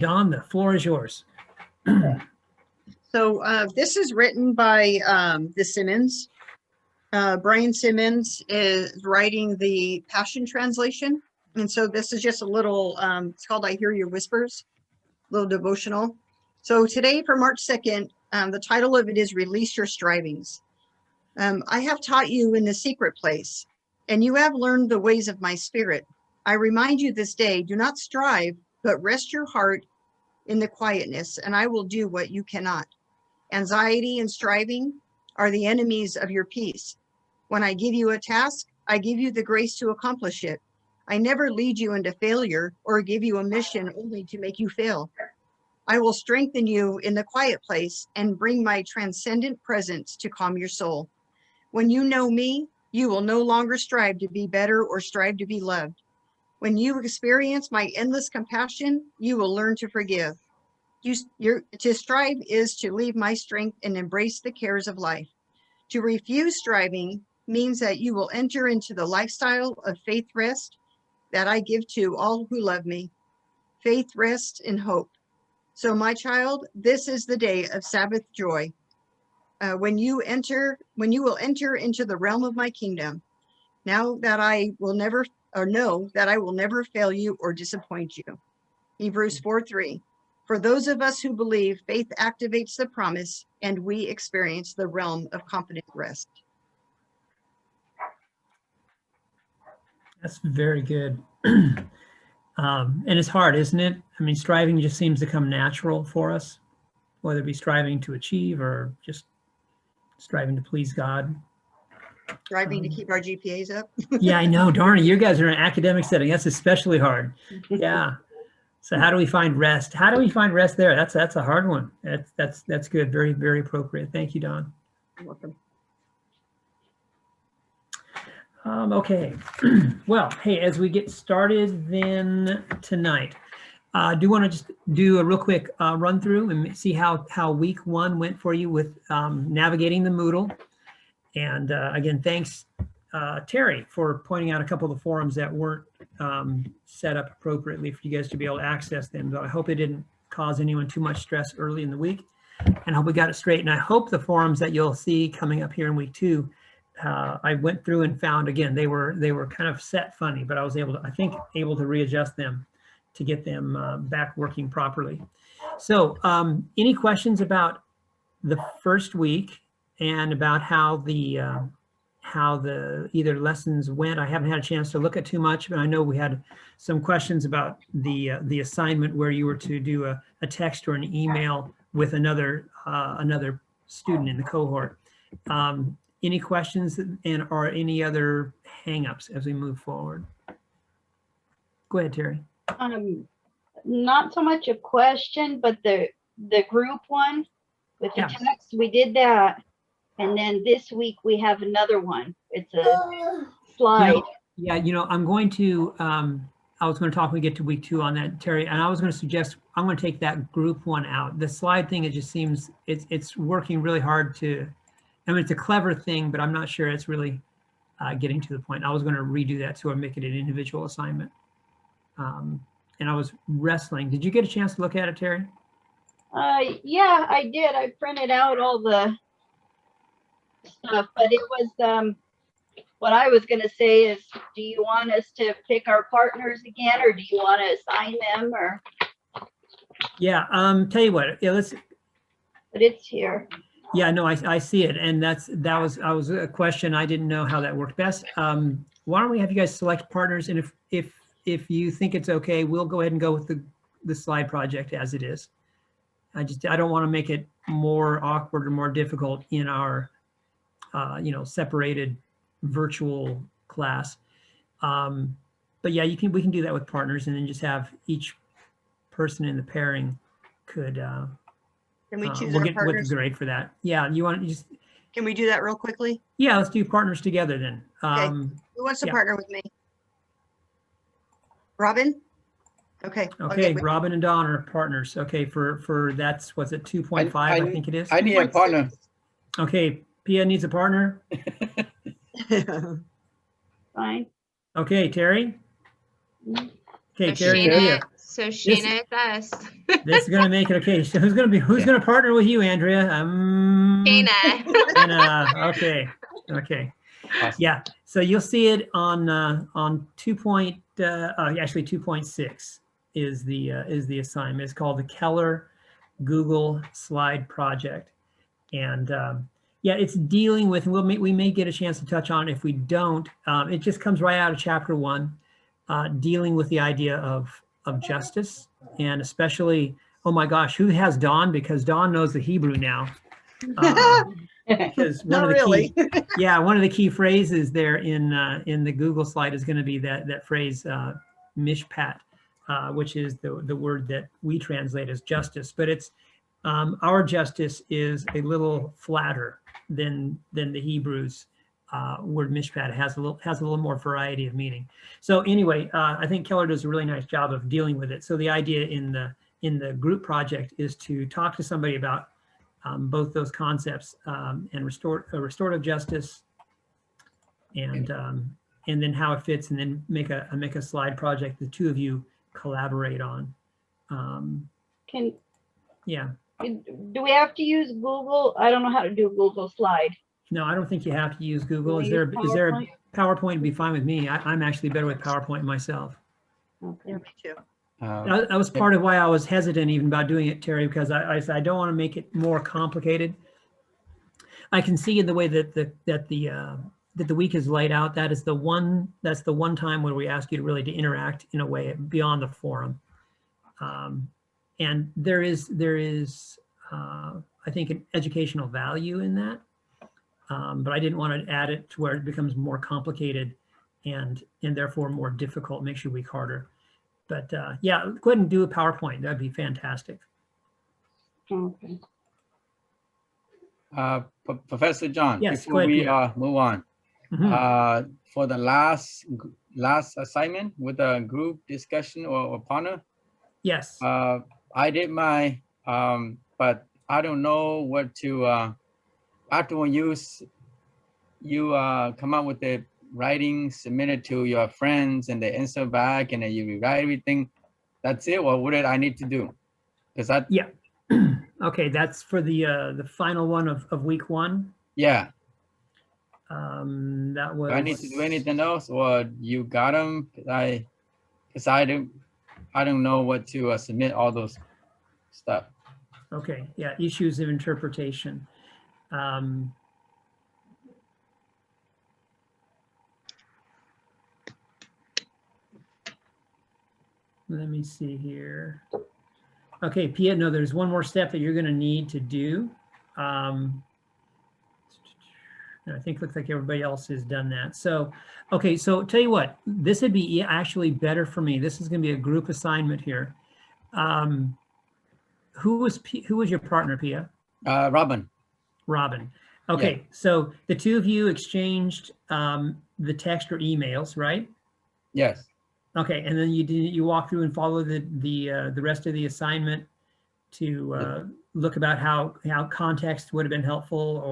Don, the floor is yours. So this is written by the Simmons. Brian Simmons is writing the Passion Translation. And so this is just a little, it's called I Hear Your Whispers, little devotional. So today for March 2nd, the title of it is Release Your Strivings. I have taught you in the secret place, and you have learned the ways of my spirit. I remind you this day, do not strive, but rest your heart in the quietness, and I will do what you cannot. Anxiety and striving are the enemies of your peace. When I give you a task, I give you the grace to accomplish it. I never lead you into failure or give you a mission only to make you fail. I will strengthen you in the quiet place and bring my transcendent presence to calm your soul. When you know me, you will no longer strive to be better or strive to be loved. When you experience my endless compassion, you will learn to forgive. To strive is to leave my strength and embrace the cares of life. To refuse striving means that you will enter into the lifestyle of faith rest that I give to all who love me. Faith, rest, and hope. So my child, this is the day of Sabbath joy. When you will enter into the realm of my kingdom, now that I will never, or know that I will never fail you or disappoint you. Hebrews 4:3. For those of us who believe, faith activates the promise and we experience the realm of confident rest. That's very good. And it's hard, isn't it? I mean, striving just seems to come natural for us, whether it be striving to achieve or just striving to please God. Striving to keep our GPAs up. Yeah, I know. Darn it, you guys are in an academic setting. That's especially hard. Yeah. So how do we find rest? How do we find rest there? That's a hard one. That's good. Very, very appropriate. Thank you, Don. You're welcome. Okay. Well, hey, as we get started then tonight, I do want to just do a real quick run through and see how week one went for you with navigating the Moodle. And again, thanks, Terry, for pointing out a couple of the forums that weren't set up appropriately for you guys to be able to access them. But I hope it didn't cause anyone too much stress early in the week, and I hope we got it straight. And I hope the forums that you'll see coming up here in week two, I went through and found, again, they were kind of set funny, but I was able to readjust them to get them back working properly. So any questions about the first week and about how the either lessons went? I haven't had a chance to look at too much, but I know we had some questions about the assignment where you were to do a text or an email with another student in the cohort. Any questions or any other hangups as we move forward? Go ahead, Terry. Not so much a question, but the group one with the text, we did that. And then this week we have another one. It's a slide. I'm going to, I was going to talk when we get to week two on that, Terry, and I was going to suggest, I'm going to take that group one out. The slide thing, it just seems, it's working really hard to, I mean, it's a clever thing, but I'm not sure it's really getting to the point. I was going to redo that to make it an individual assignment. And I was wrestling. Did you get a chance to look at it, Terry? Yeah, I did. I printed out all the stuff, but it was what I was going to say is, do you want us to pick our partners again, or do you want to assign them, or? Yeah, tell you what, yeah, let's. But it's here. Yeah, no, I see it, and that was a question. I didn't know how that worked best. Why don't we have you guys select partners, and if you think it's okay, we'll go ahead and go with the slide project as it is. I don't want to make it more awkward or more difficult in our separated virtual class. But yeah, we can do that with partners, and then just have each person in the pairing could. Can we choose we'll our get partners? with the grade for that. Yeah, you want to just. Can we do that real quickly? Yeah, let's do partners together then. Okay. Who wants to partner with me? Robin? Okay. Okay, Robin and Don are partners. Okay, for that's, what's it, 2.5, I think it is? I need a partner. Okay, Pia needs a partner. Fine. Okay, Terry? Okay, So Terry and Pia. Shayna it does. This is gonna make it okay. So who's gonna partner with you, Andrea? Shayna. Okay, okay. Awesome. Yeah, so you'll see it on 2.6 is the assignment. It's called the Keller Google Slide Project, and yeah, it's dealing with. We may get a chance to touch on it. If we don't, it just comes right out of chapter 1, dealing with the idea of justice, and especially, oh my gosh, who has Dawn? Because Dawn knows the Hebrew now. Because one Not of the really. key, yeah, one of the key phrases there in the Google slide is going to be that phrase mishpat, which is the word that we translate as justice. But it's our justice is a little flatter than the Hebrew's word mishpat. It has a little more variety of meaning. So anyway, I think Keller does a really nice job of dealing with it. So the idea in the group project is to talk to somebody about both those concepts and restorative justice, and then how it fits, and then make a slide project the two of you collaborate on. Can, Yeah, do we have to use Google? I don't know how to do Google Slide. no, I don't think you have to use Google. Can Is we there use a PowerPoint? Would be fine with me. I'm actually better with PowerPoint myself. Okay. Yeah, me too. That was part of why I was hesitant even about doing it, Terry, because I said I don't want to make it more complicated. I can see in the way that the week is laid out, that's the one time where we ask you to really to interact in a way beyond the forum. And there is I think an educational value in that, but I didn't want to add it to where it becomes more complicated and therefore more difficult, makes your week harder. But yeah, go ahead and do a PowerPoint. That'd be fantastic. Okay. Professor John, Yes, before go we ahead, move on, Mhm. for the last assignment with a group discussion or partner, Yes. I did my, but I don't know what to, after when you come up with the writing, submit it to your friends and they answer back and then you rewrite everything, that's it? Or what did I need to do? Because I, Yeah. Okay, that's for the final one of week 1. yeah, That do was. I need to do anything else or you got them? Because I don't know what to submit all those stuff. Okay, yeah, issues of interpretation. Let me see here. Okay, Pia, no, there's one more step that you're going to need to do. And I think it looks like everybody else has done that. So, okay, so tell you what, this would be actually better for me. This is going to be a group assignment here. Who was your partner, Pia? Robin. Robin. Okay, so the two of you exchanged the text or emails, right? Yes. Okay, and then you walk through and follow the rest of the assignment to look about how context would have been helpful,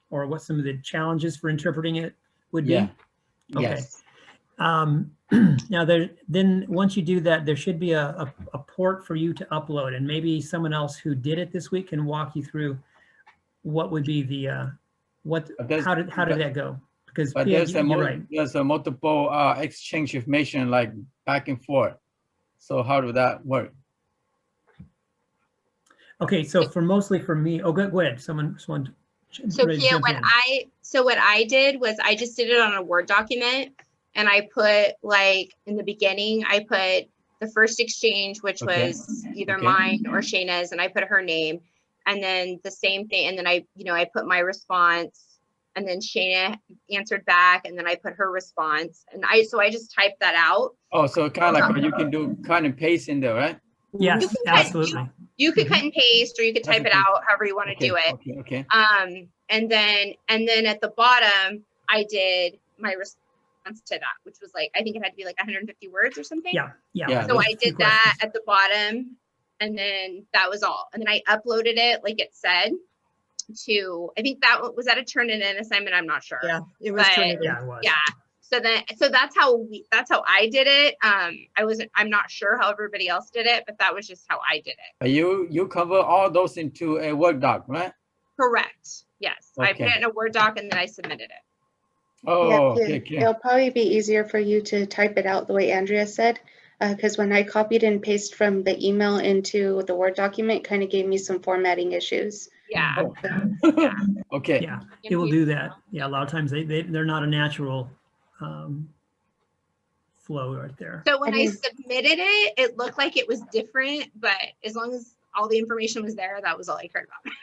or what some of the challenges for interpreting it would be. Yeah. Okay. Yes. Now then once you do that, there should be a port for you to upload, and maybe someone else who did it this week can walk you through what would be the how did that go? Because But Pia, there's a you're right. there's a multiple exchange information like back and forth. So how does that work? Okay, so mostly for me, oh, go ahead. Someone So ready to Pia, jump in. what I did was I just did it on a Word document, and I put, like, in the beginning, I put the first exchange, which Okay. was either Okay. mine or Shayna's, and I put her name, and then the same thing, and then I put my response, and then Shayna answered back, and then I put her response, and I just typed that out. Oh, so kind of like you can do cut and paste in there, right? Yes, You can cut- absolutely. You could cut and paste, or you could type it out, however you want to do it. Okay. Okay. And then at the bottom, I did my response to that, which was like, I think it had to be like 150 words or something. Yeah. Yeah. So those I two did that questions. at the bottom, and then that was all. And then I uploaded it, like it said, to, I think that was that a Turnitin assignment? I'm not sure. Yeah, it was But- Trinity. Yeah, it was. Yeah. So that's how I did it. I'm not sure how everybody else did it, but that was just how I did it. You cover all those into a Word doc, right? Correct. Yes. I put Okay. it in a Word doc and then I submitted it. Oh, Yeah, okay, okay. it'll probably be easier for you to type it out the way Andrea said, because when I copied and pasted from the email into the Word document, kind of gave me some formatting issues. Yeah. Okay. Yeah, it will do that. Yeah, a lot of times they're not a natural flow right there. So when I I mean- submitted it, it looked like it was different, but as long as all the information was there, that was all I cared about.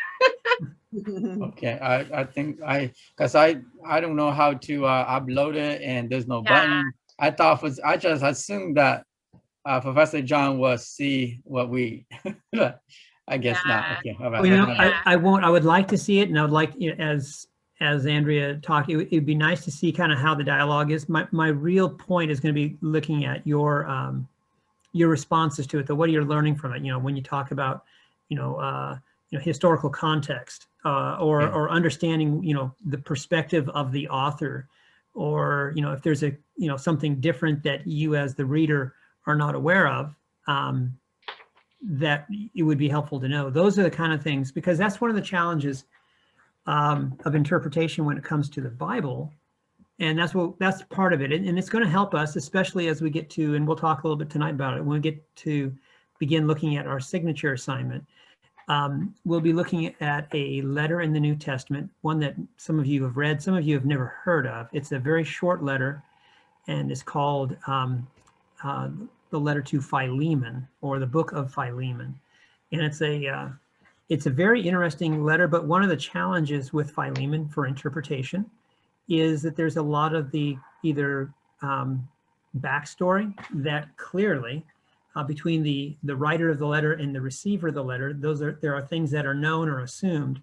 Okay, I think because I don't know how to upload it and there's no Yeah. button. I just assumed that Professor John will see what we, I guess not. Yeah. Okay, all right. Well, you know, never mind. I won't, I would like to see it, and I would like, you know, as Andrea talked, it'd be nice to see kind of how the dialogue is. My real point is going to be looking at your responses to it, what you're learning from it. You know, when you talk about, historical context, or understanding, the perspective of the author, or, if there's something different that you as the reader are not aware of, that it would be helpful to know. Those are the kind of things, because that's one of the challenges of interpretation when it comes to the Bible. And that's part of it. And it's going to help us, especially as we get to, and we'll talk a little bit tonight about it, when we get to begin looking at our signature assignment. We'll be looking at a letter in the New Testament, one that some of you have read, some of you have never heard of. It's a very short letter, and it's called the letter to Philemon, or the book of Philemon. And it's a very interesting letter, but one of the challenges with Philemon for interpretation is that there's a lot of the either backstory that clearly between the writer of the letter and the receiver of the letter, there are things that are known or assumed,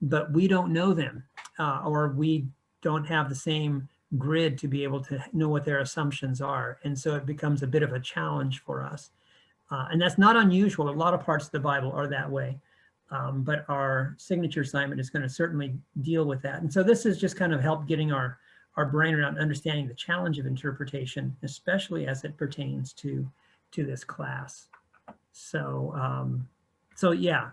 but we don't know them, or we don't have the same grid to be able to know what their assumptions are. And so it becomes a bit of a challenge for us. And that's not unusual. A lot of parts of the Bible are that way. But our signature assignment is going to certainly deal with that. And so this is just kind of help getting our brain around understanding the challenge of interpretation, especially as it pertains to this class. So, yeah.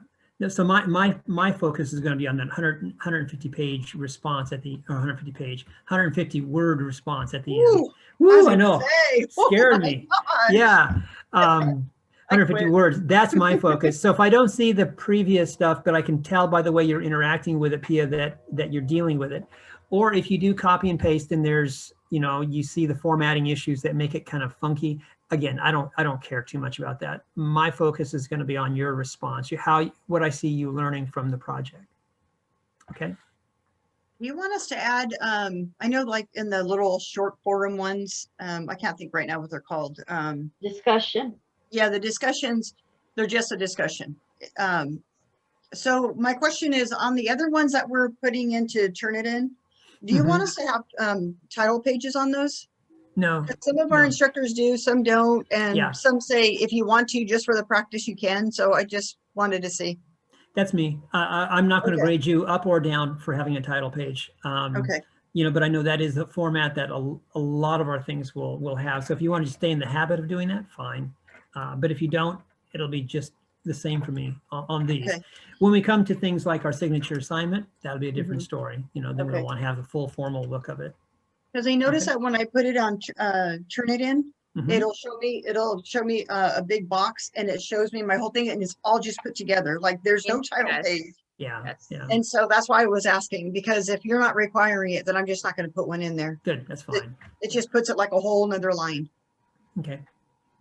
So my focus is going to be on that 150 page response at the 150 word response at the end. Woo, I know. Scared me. Yeah. 150 words. That's my focus. So if I don't see the previous stuff, but I can tell by the way you're interacting with it, Pia, that you're dealing with it. Or if you do copy and paste and there's, you see the formatting issues that make it kind of funky. Again, I don't care too much about that. My focus is going to be on your response, what I see you learning from the project. Okay. You want us to add, I know like in the little short forum ones, I can't think right now what they're called. Discussion. Yeah, the discussions, they're just a discussion. So my question is, on the other ones that we're putting into Turnitin, do you want us to have title pages on those? No. Some of our No. instructors do, some don't, and Yeah. some say if you want to, just for the practice, you can. So I just wanted to see. That's me. I'm not going to Okay. grade you up or down for having a title page. Okay, But I know that is the format that a lot of our things will have. So if you want to stay in the habit of doing that, fine. But if you don't, it'll be just the same for me on these. Okay. When we come to things like our signature assignment, that'll be a different story. Then Okay. we'll want to have the full formal look of it. because I noticed Okay. that when I put it on Turnitin, Mhm. it'll show me a big box, and it shows me my whole thing, and it's all just put together. Like there's no title Yes. page. Yeah, Yes. yeah, And so that's why I was asking, because if you're not requiring it, then I'm just not going to put one in there. good. That's fine. It just puts it like a whole nother line. Okay,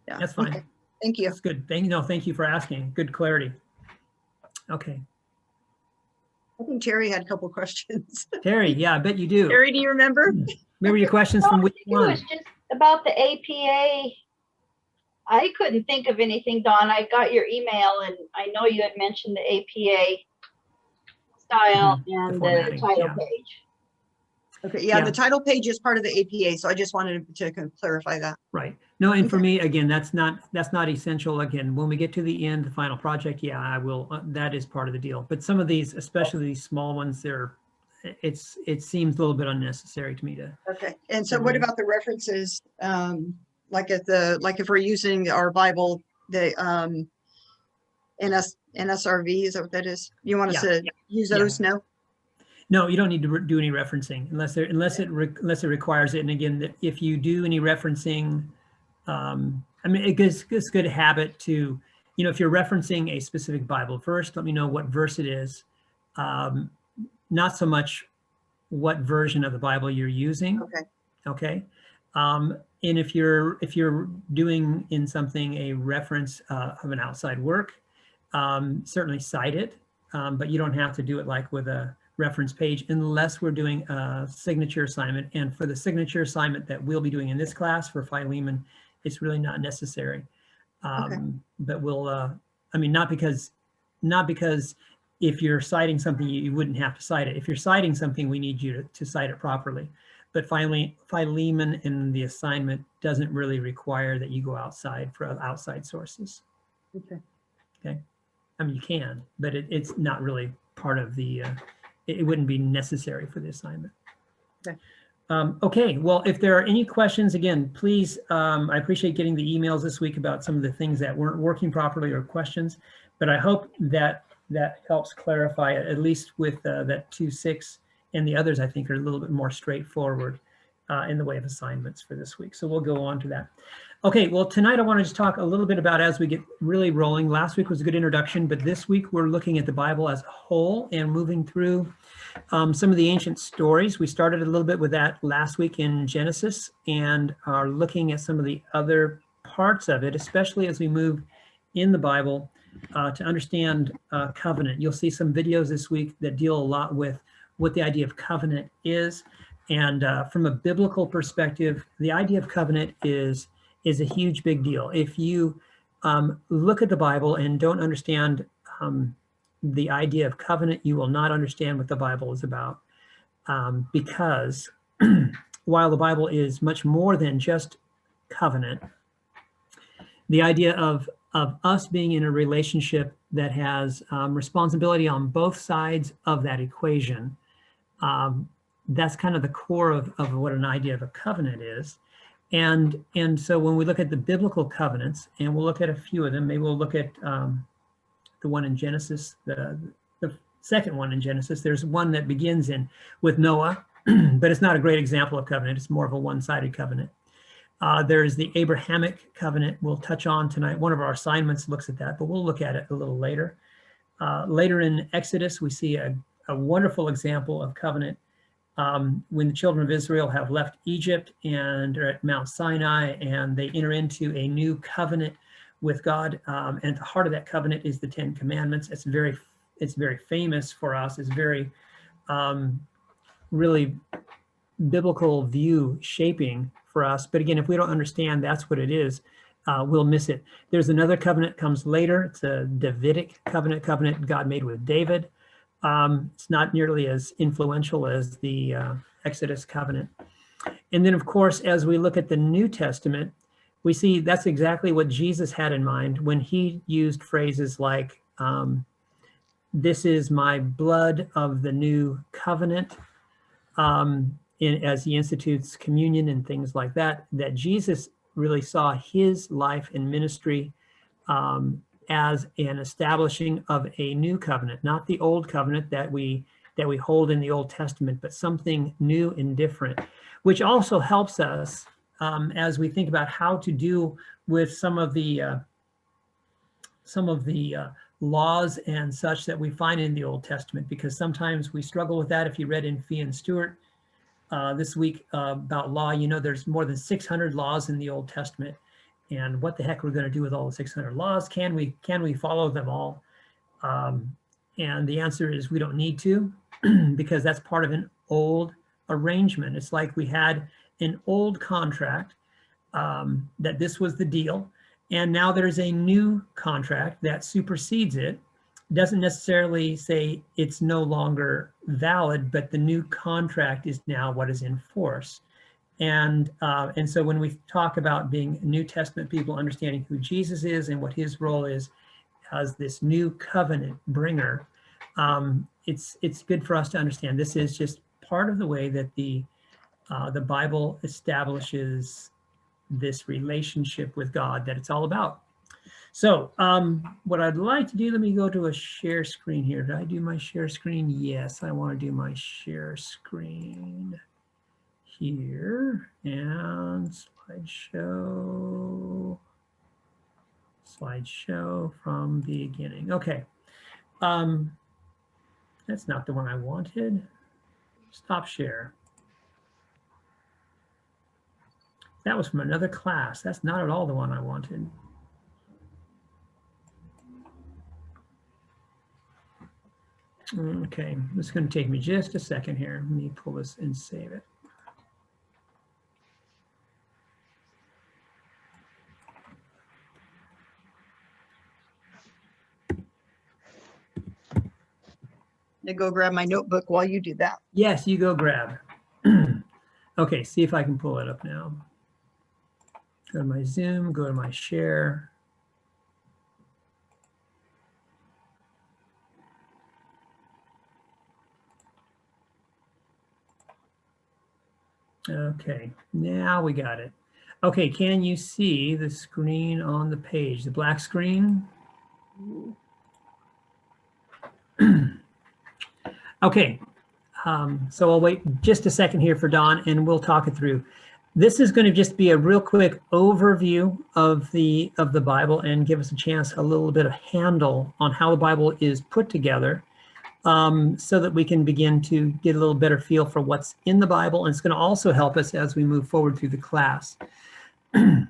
Yeah. that's fine. Okay. Thank you. That's good. Thank you for asking. Good clarity. Okay, I think Terry had a couple questions. Terry. Yeah, I bet you do. Terry, do you remember? Remember your questions from week It was one? just about the APA. I couldn't think of anything, Dawn. I got your email and I know you had mentioned the APA style and the formatting, title yeah. page. Okay, yeah, Yeah. the title page is part of the APA, so I just wanted to clarify that. Right. No, and for Okay. me, again, that's not essential. Again, when we get to the end, the final project, yeah, I will, that is part of the deal. But some of these, especially these small ones, it seems a little bit unnecessary to me to. Okay, and so what Agreed. about the references? Like if we're using our Bible, the NSRV, is that what that is? You want us Yeah, to use yeah. those? No? No, you don't need to do any referencing unless it requires it. And again, if you do any referencing, I mean, it's good habit to, if you're referencing a specific Bible verse, let me know what verse it is. Not so much what version of the Bible you're using. Okay, Okay. And if you're doing in something a reference of an outside work, certainly cite it, but you don't have to do it like with a reference page unless we're doing a signature assignment. And for the signature assignment that we'll be doing in this class for Philemon, it's really not necessary. But we'll, I mean, not because if you're citing something, you wouldn't have to cite it. If you're citing something, we need you to cite it properly. But finally, Philemon in the assignment doesn't really require that you go outside for outside sources. okay. Okay. I mean, you can, but it's not really part of the, it wouldn't be necessary for the assignment. Okay. Okay, well, if there are any questions, again, please, I appreciate getting the emails this week about some of the things that weren't working properly or questions, but I hope that helps clarify it, at least with that 2.6, and the others I think are a little bit more straightforward in the way of assignments for this week. So we'll go on to that. Okay, well, tonight I want to just talk a little bit about as we get really rolling. Last week was a good introduction, but this week we're looking at the Bible as a whole and moving through some of the ancient stories. We started a little bit with that last week in Genesis and are looking at some of the other parts of it, especially as we move in the Bible to understand covenant. You'll see some videos this week that deal a lot with what the idea of covenant is. And from a biblical perspective, the idea of covenant is a huge big deal. If you look at the Bible and don't understand the idea of covenant, you will not understand what the Bible is about. Because while the Bible is much more than just covenant, the idea of us being in a relationship that has responsibility on both sides of that equation, that's kind of the core of what an idea of a covenant is. And so when we look at the biblical covenants, and we'll look at a few of them, maybe we'll look at the one in Genesis, the second one in Genesis. There's one that begins with Noah, but it's not a great example of covenant. It's more of a one-sided covenant. There's the Abrahamic covenant we'll touch on tonight. One of our assignments looks at that, but we'll look at it a little later. Later in Exodus, we see a wonderful example of covenant when the children of Israel have left Egypt and are at Mount Sinai, and they enter into a new covenant with God. And at the heart of that covenant is the Ten Commandments. It's very famous for us. It's very really biblical view shaping for us. But again, if we don't understand that's what it is, we'll miss it. There's another covenant comes later. It's a Davidic covenant God made with David. It's not nearly as influential as the Exodus covenant. And then, of course, as we look at the New Testament, we see that's exactly what Jesus had in mind when he used phrases like, this is my blood of the new covenant, as he institutes communion and things like that, that Jesus really saw his life and ministry as an establishing of a new covenant, not the old covenant that we hold in the Old Testament, but something new and different, which also helps us as we think about how to deal with some of the laws and such that we find in the Old Testament, because sometimes we struggle with that. If you read in Fee and Stewart this week about law, there's more than 600 laws in the Old Testament. And what the heck we're going to do with all the 600 laws? Can we follow them all? And the answer is we don't need to, because that's part of an old arrangement. It's like we had an old contract that this was the deal, and now there's a new contract that supersedes it. Doesn't necessarily say it's no longer valid, but the new contract is now what is in force. And so when we talk about being New Testament people, understanding who Jesus is and what his role is as this new covenant bringer, it's good for us to understand this is just part of the way that the Bible establishes this relationship with God that it's all about. So what I'd like to do, let me go to a share screen here. Did I do my share screen? Yes, I want to do my share screen here, and slideshow from beginning. Okay. That's not the one I wanted. Stop share. That was from another class. That's not at all the one I wanted. Okay, this is going to take me just a second here. Let me pull this and save it. To go grab my notebook while you do that. Yes, you go grab. Okay, see if I can pull it up now. Go to my Zoom, go to my share. Okay, now we got it. Okay, can you see the screen on the page, the black screen? Okay, so I'll wait just a second here for Don and we'll talk it through. This is going to just be a real quick overview of the Bible and give us a chance, a little bit of handle on how the Bible is put together, so that we can begin to get a little better feel for what's in the Bible. And it's going to also help us as we move forward through the class. The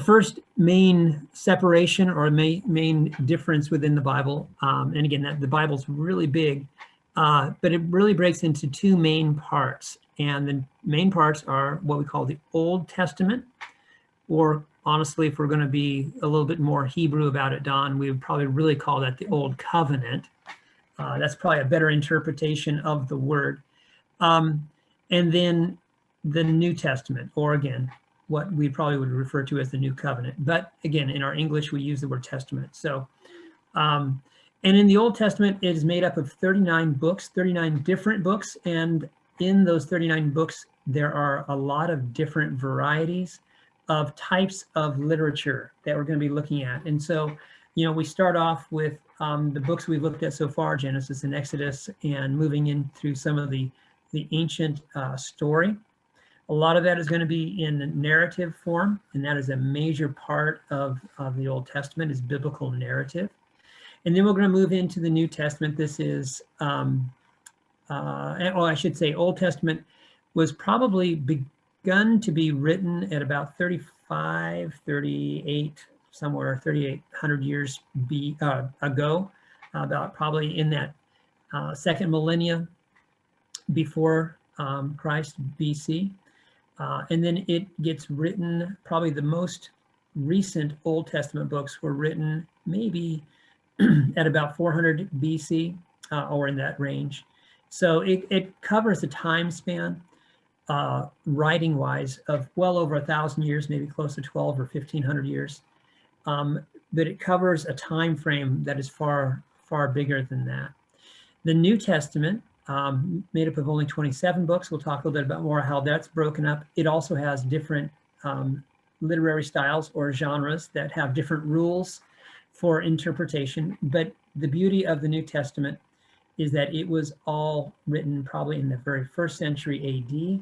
first main separation or main difference within the Bible, and again, the Bible's really big, but it really breaks into two main parts. And the main parts are what we call the Old Testament, or honestly, if we're going to be a little bit more Hebrew about it, Don, we would probably really call that the Old Covenant. That's probably a better interpretation of the word. And then the New Testament, or again, what we probably would refer to as the New Covenant. But again, in our English, we use the word testament. So, and in the Old Testament, it is made up of 39 books, 39 different books. And in those 39 books, there are a lot of different varieties of types of literature that we're going to be looking at. And so, you know, we start off with the books we've looked at so far, Genesis and Exodus, and moving in through some of the ancient story. A lot of that is going to be in narrative form, and that is a major part of the Old Testament, is biblical narrative. And then we're going to move into the New Testament. This is, I should say, Old Testament was probably begun to be written at about 35, 38, somewhere 3,800 years ago, about probably in that second millennia before Christ, BC. And then it gets written, probably the most recent Old Testament books were written maybe at about 400 BC or in that range. So it covers a time span, writing wise, of well over 1,000 years, maybe close to 12 or 1,500 years. But it covers a time frame that is far, far bigger than that. The New Testament, made up of only 27 books. We'll talk a little bit about more how that's broken up. It also has different literary styles or genres that have different rules for interpretation. But the beauty of the New Testament is that it was all written probably in the very first century AD.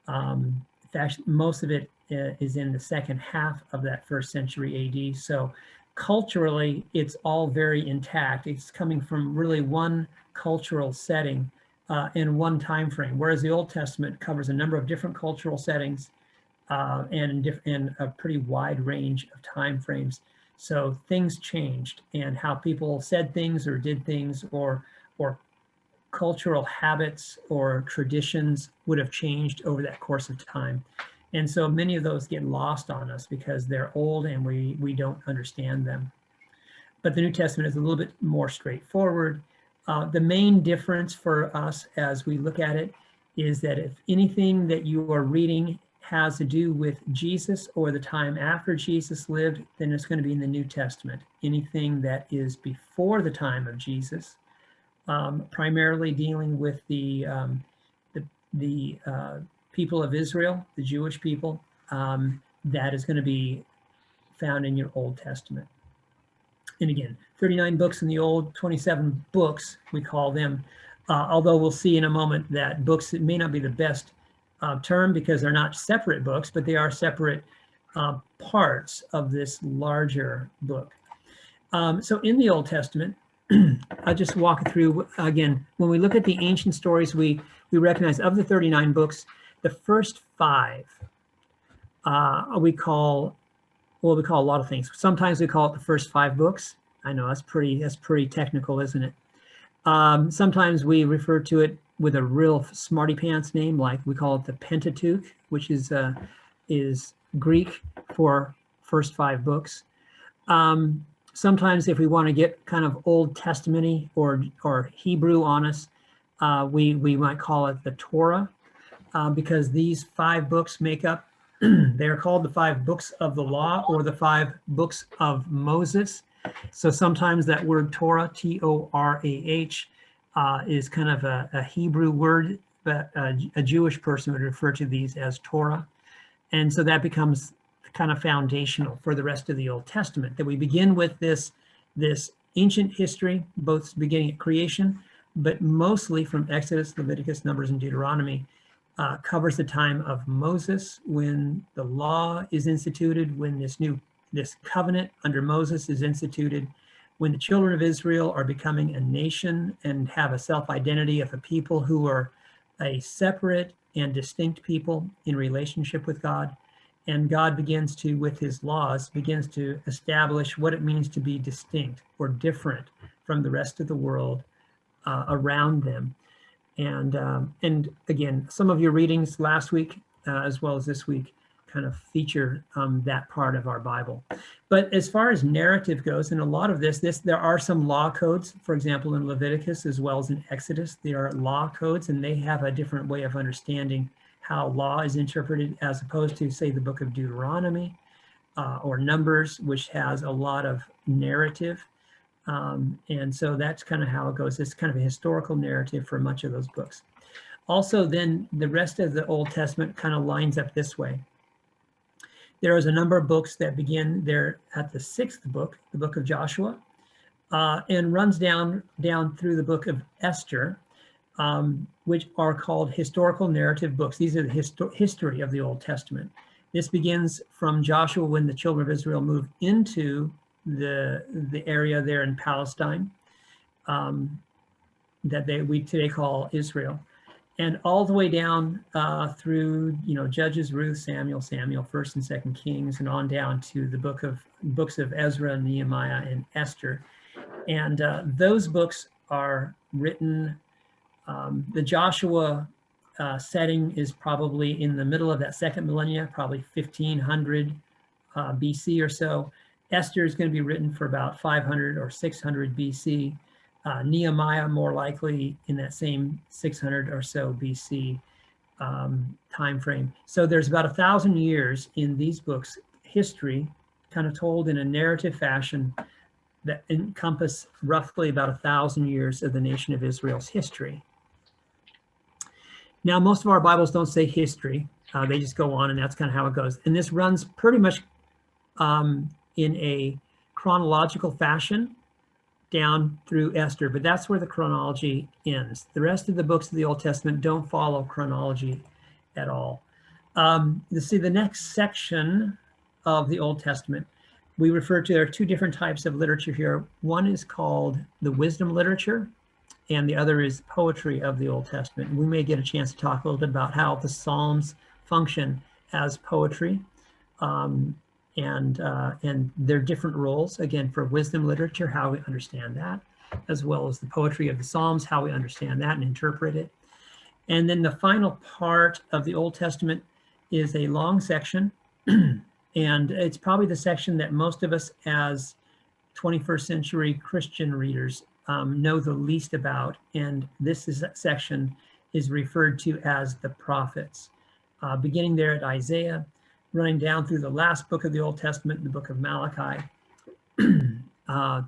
In fact, most of it is in the second half of that first century AD. So culturally, it's all very intact. It's coming from really one cultural setting in one time frame, whereas the Old Testament covers a number of different cultural settings and a pretty wide range of time frames. So things changed, and how people said things or did things, or cultural habits or traditions would have changed over that course of time. And so many of those get lost on us because they're old and we don't understand them. But the New Testament is a little bit more straightforward. The main difference for us as we look at it is that if anything that you are reading has to do with Jesus or the time after Jesus lived, then it's going to be in the New Testament. Anything that is before the time of Jesus, primarily dealing with the people of Israel, the Jewish people, that is going to be found in your Old Testament. And again, 39 books in the Old, 27 books, we call them. Although we'll see in a moment that books, it may not be the best term because they're not separate books, but they are separate parts of this larger book. So in the Old Testament, I'll just walk through again. When we look at the ancient stories, we recognize of the 39 books, the first 5 we call a lot of things. Sometimes we call it the first 5 books. I know that's pretty technical, isn't it? Sometimes we refer to it with a real smarty pants name, like we call it the Pentateuch, which is Greek for first 5 books. Sometimes if we want to get kind of Old Testament-y or Hebrew on us, we might call it the Torah, because these 5 books make up, they're called the 5 books of the law or the 5 books of Moses. So sometimes that word Torah, T-O-R-A-H, is kind of a Hebrew word, but a Jewish person would refer to these as Torah. And so that becomes kind of foundational for the rest of the Old Testament, that we begin with this ancient history, both beginning at creation, but mostly from Exodus, Leviticus, Numbers, and Deuteronomy, covers the time of Moses, when the law is instituted, when this covenant under Moses is instituted, when the children of Israel are becoming a nation and have a self-identity of a people who are a separate and distinct people in relationship with God. And God begins to, with his laws, begins to establish what it means to be distinct or different from the rest of the world around them. And again, some of your readings last week, as well as this week, kind of feature that part of our Bible. But as far as narrative goes, in a lot of this, there are some law codes, for example, in Leviticus as well as in Exodus, there are law codes, and they have a different way of understanding how law is interpreted, as opposed to, say, the book of Deuteronomy or Numbers, which has a lot of narrative. And so that's kind of how it goes. It's kind of a historical narrative for much of those books. Also, then the rest of the Old Testament kind of lines up this way. There is a number of books that begin there at the 6th book, the book of Joshua, and runs down through the book of Esther, which are called historical narrative books. These are the history of the Old Testament. This begins from Joshua when the children of Israel moved into the area there in Palestine that we today call Israel, and all the way down through Judges, Ruth, Samuel, 1st and 2nd Kings, and on down to the books of Ezra, Nehemiah, and Esther. And those books are written. The Joshua setting is probably in the middle of that second millennia, probably 1500 BC or so. Esther is going to be written for about 500 or 600 BC. Nehemiah more likely in that same 600 or so BC time frame. So there's about 1,000 years in these books, history kind of told in a narrative fashion that encompass roughly about 1,000 years of the nation of Israel's history. Now, most of our Bibles don't say history. They just go on, and that's kind of how it goes. And this runs pretty much in a chronological fashion down through Esther, but that's where the chronology ends. The rest of the books of the Old Testament don't follow chronology at all. You see, the next section of the Old Testament, we refer to, there are 2 different types of literature here. One is called the wisdom literature, and the other is poetry of the Old Testament. We may get a chance to talk a little bit about how the Psalms function as poetry, and their different roles, again, for wisdom literature, how we understand that, as well as the poetry of the Psalms, how we understand that and interpret it. And then the final part of the Old Testament is a long section, and it's probably the section that most of us as 21st century Christian readers know the least about. And this section is referred to as the prophets. beginning there at Isaiah, running down through the last book of the Old Testament, the book of Malachi.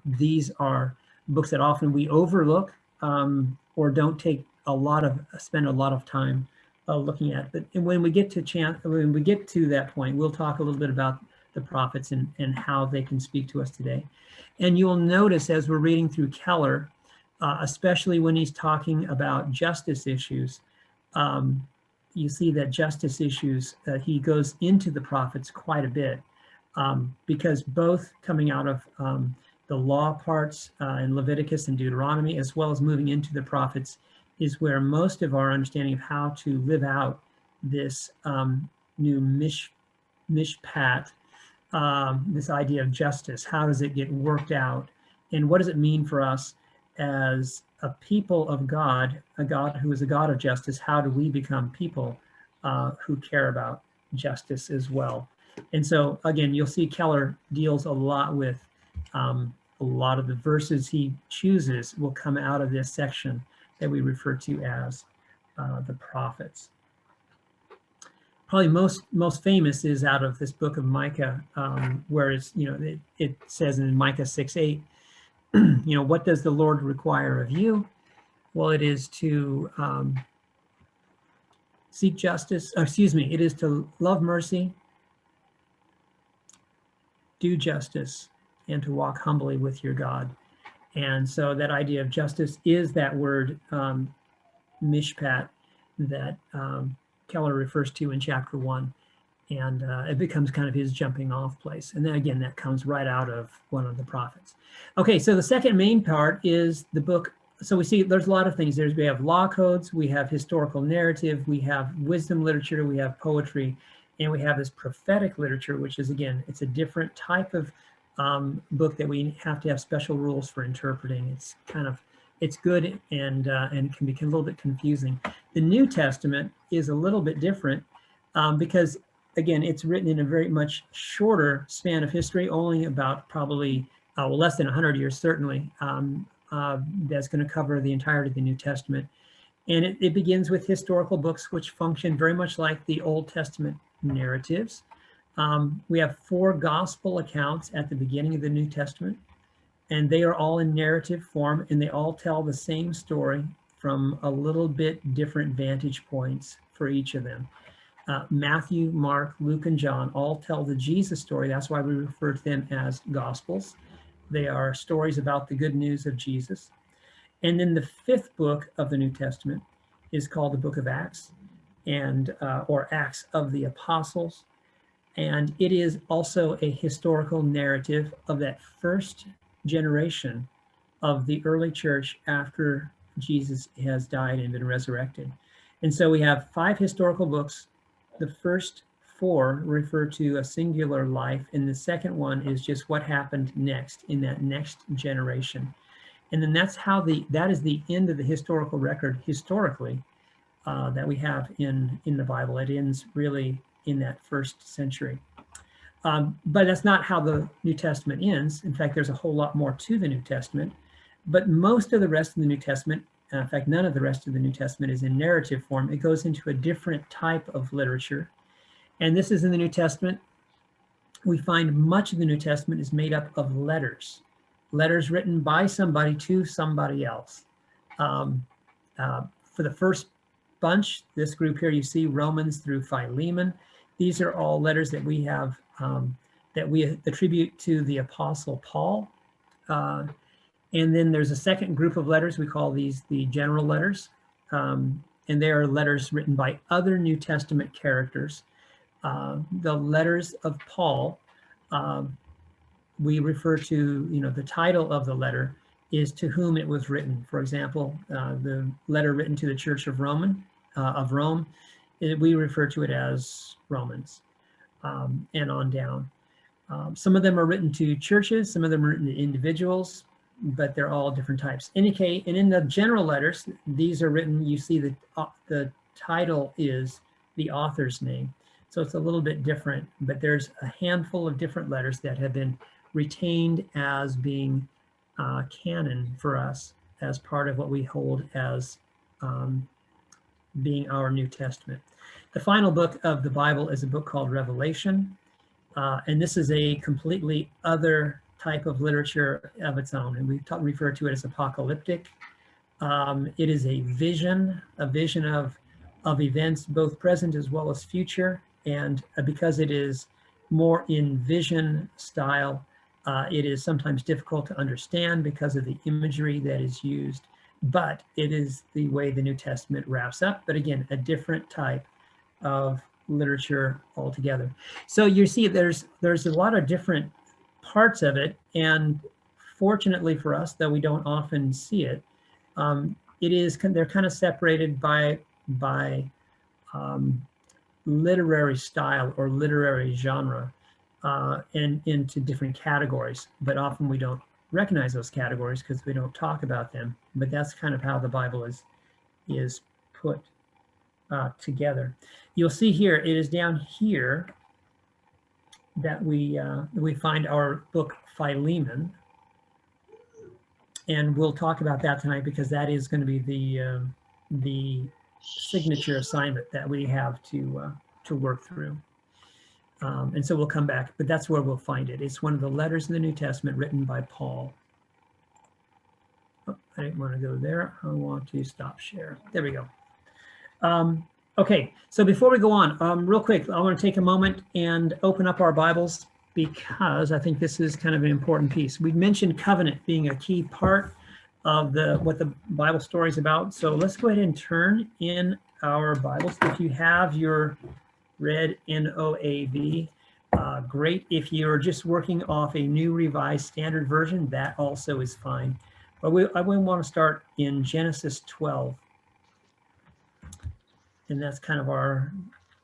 These are books that often we overlook or don't spend a lot of time looking at. But when we get to that point, we'll talk a little bit about the prophets and how they can speak to us today. And you'll notice as we're reading through Keller, especially when he's talking about justice issues, you see that justice issues, he goes into the prophets quite a bit, because both coming out of the law parts in Leviticus and Deuteronomy, as well as moving into the prophets, is where most of our understanding of how to live out this new mishpat, this idea of justice. How does it get worked out? And what does it mean for us as a people of God, a God who is a God of justice? How do we become people who care about justice as well? And so again, you'll see Keller deals a lot with a lot of the verses he chooses will come out of this section that we refer to as the prophets. Probably most famous is out of this book of Micah, where it's, it says in Micah 6:8, what does the Lord require of you? Well, it is to seek justice, it is to love mercy, do justice, and to walk humbly with your God. And so that idea of justice is that word mishpat that Keller refers to in chapter 1. And it becomes kind of his jumping off place. And then again, that comes right out of one of the prophets. Okay, so the second main part is the book. So we see there's a lot of things. We have law codes, we have historical narrative, we have wisdom literature, we have poetry, and we have this prophetic literature, which is, again, it's a different type of book that we have to have special rules for interpreting. It's good and it can be a little bit confusing. The New Testament is a little bit different because, again, it's written in a very much shorter span of history, only about probably less than 100 years, certainly. That's going to cover the entirety of the New Testament. And it begins with historical books, which function very much like the Old Testament narratives. We have 4 gospel accounts at the beginning of the New Testament, and they are all in narrative form, and they all tell the same story from a little bit different vantage points for each of them. Matthew, Mark, Luke, and John all tell the Jesus story. That's why we refer to them as Gospels. They are stories about the good news of Jesus. And then the 5th book of the New Testament is called the Book of Acts, and or Acts of the Apostles. And it is also a historical narrative of that first generation of the early church after Jesus has died and been resurrected. And so we have 5 historical books. The first 4 refer to a singular life, and the second one is just what happened next in that next generation. And then that is the end of the historical record historically that we have in the Bible. It ends really in that 1st century. But that's not how the New Testament ends. In fact, there's a whole lot more to the New Testament. But most of the rest of the New Testament, in fact, none of the rest of the New Testament is in narrative form. It goes into a different type of literature. And this is in the New Testament. We find much of the New Testament is made up of letters written by somebody to somebody else. For the first bunch, this group here, you see Romans through Philemon. These are all letters that we have that we attribute to the Apostle Paul. And then there's a second group of letters. We call these the general letters. And they are letters written by other New Testament characters. The letters of Paul, we refer to, the title of the letter is to whom it was written. For example, the letter written to the Church of Rome, we refer to it as Romans, and on down. Some of them are written to churches, some of them are written to individuals, but they're all different types. And in the general letters, these are written, you see the title is the author's name. So it's a little bit different, but there's a handful of different letters that have been retained as being canon for us as part of what we hold as being our New Testament. The final book of the Bible is a book called Revelation. And this is a completely other type of literature of its own. And we refer to it as apocalyptic. It is a vision of events, both present as well as future. And because it is more in vision style, it is sometimes difficult to understand because of the imagery that is used, but it is the way the New Testament wraps up. But again, a different type of literature altogether. So you see there's a lot of different parts of it, and fortunately for us, though we don't often see it, they're kind of separated by literary style or literary genre, and into different categories, but often we don't recognize those categories because we don't talk about them. But that's kind of how the Bible is put together. You'll see here, it is down here that we find our book Philemon, and we'll talk about that tonight because that is going to be the signature assignment that we have to work through. And so we'll come back, but that's where we'll find it. It's one of the letters in the New Testament written by Paul. Oh, I didn't want to go there. I want to stop share. There we go. Okay, so before we go on, real quick, I want to take a moment and open up our Bibles because I think this is kind of an important piece. We've mentioned covenant being a key part of what the Bible story is about. So let's go ahead and turn in our Bibles. If you have your red NOAV, great. If you're just working off a New Revised Standard Version, that also is fine. But I want to start in Genesis 12. And that's kind of our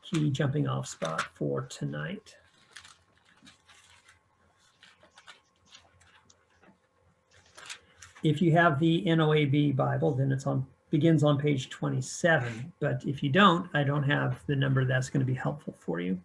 key jumping off spot for tonight. If you have the NOAB Bible, then it begins on page 27. But if you don't, I don't have the number that's going to be helpful for you.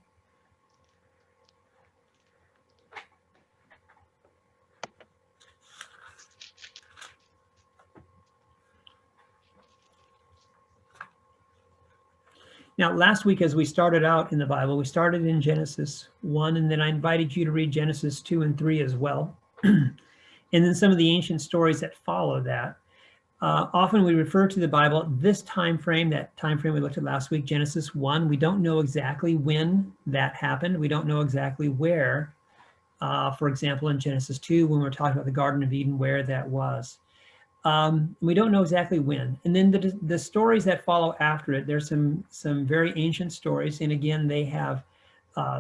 Now, last week, as we started out in the Bible, we started in Genesis 1, and then I invited you to read Genesis 2 and 3 as well. And then some of the ancient stories that follow that. Often we refer to the Bible, this time frame, that time frame we looked at last week, Genesis 1, we don't know exactly when that happened. We don't know exactly where. For example, in Genesis 2, when we're talking about the Garden of Eden, where that was. We don't know exactly when. And then the stories that follow after it, there's some very ancient stories. And again, they have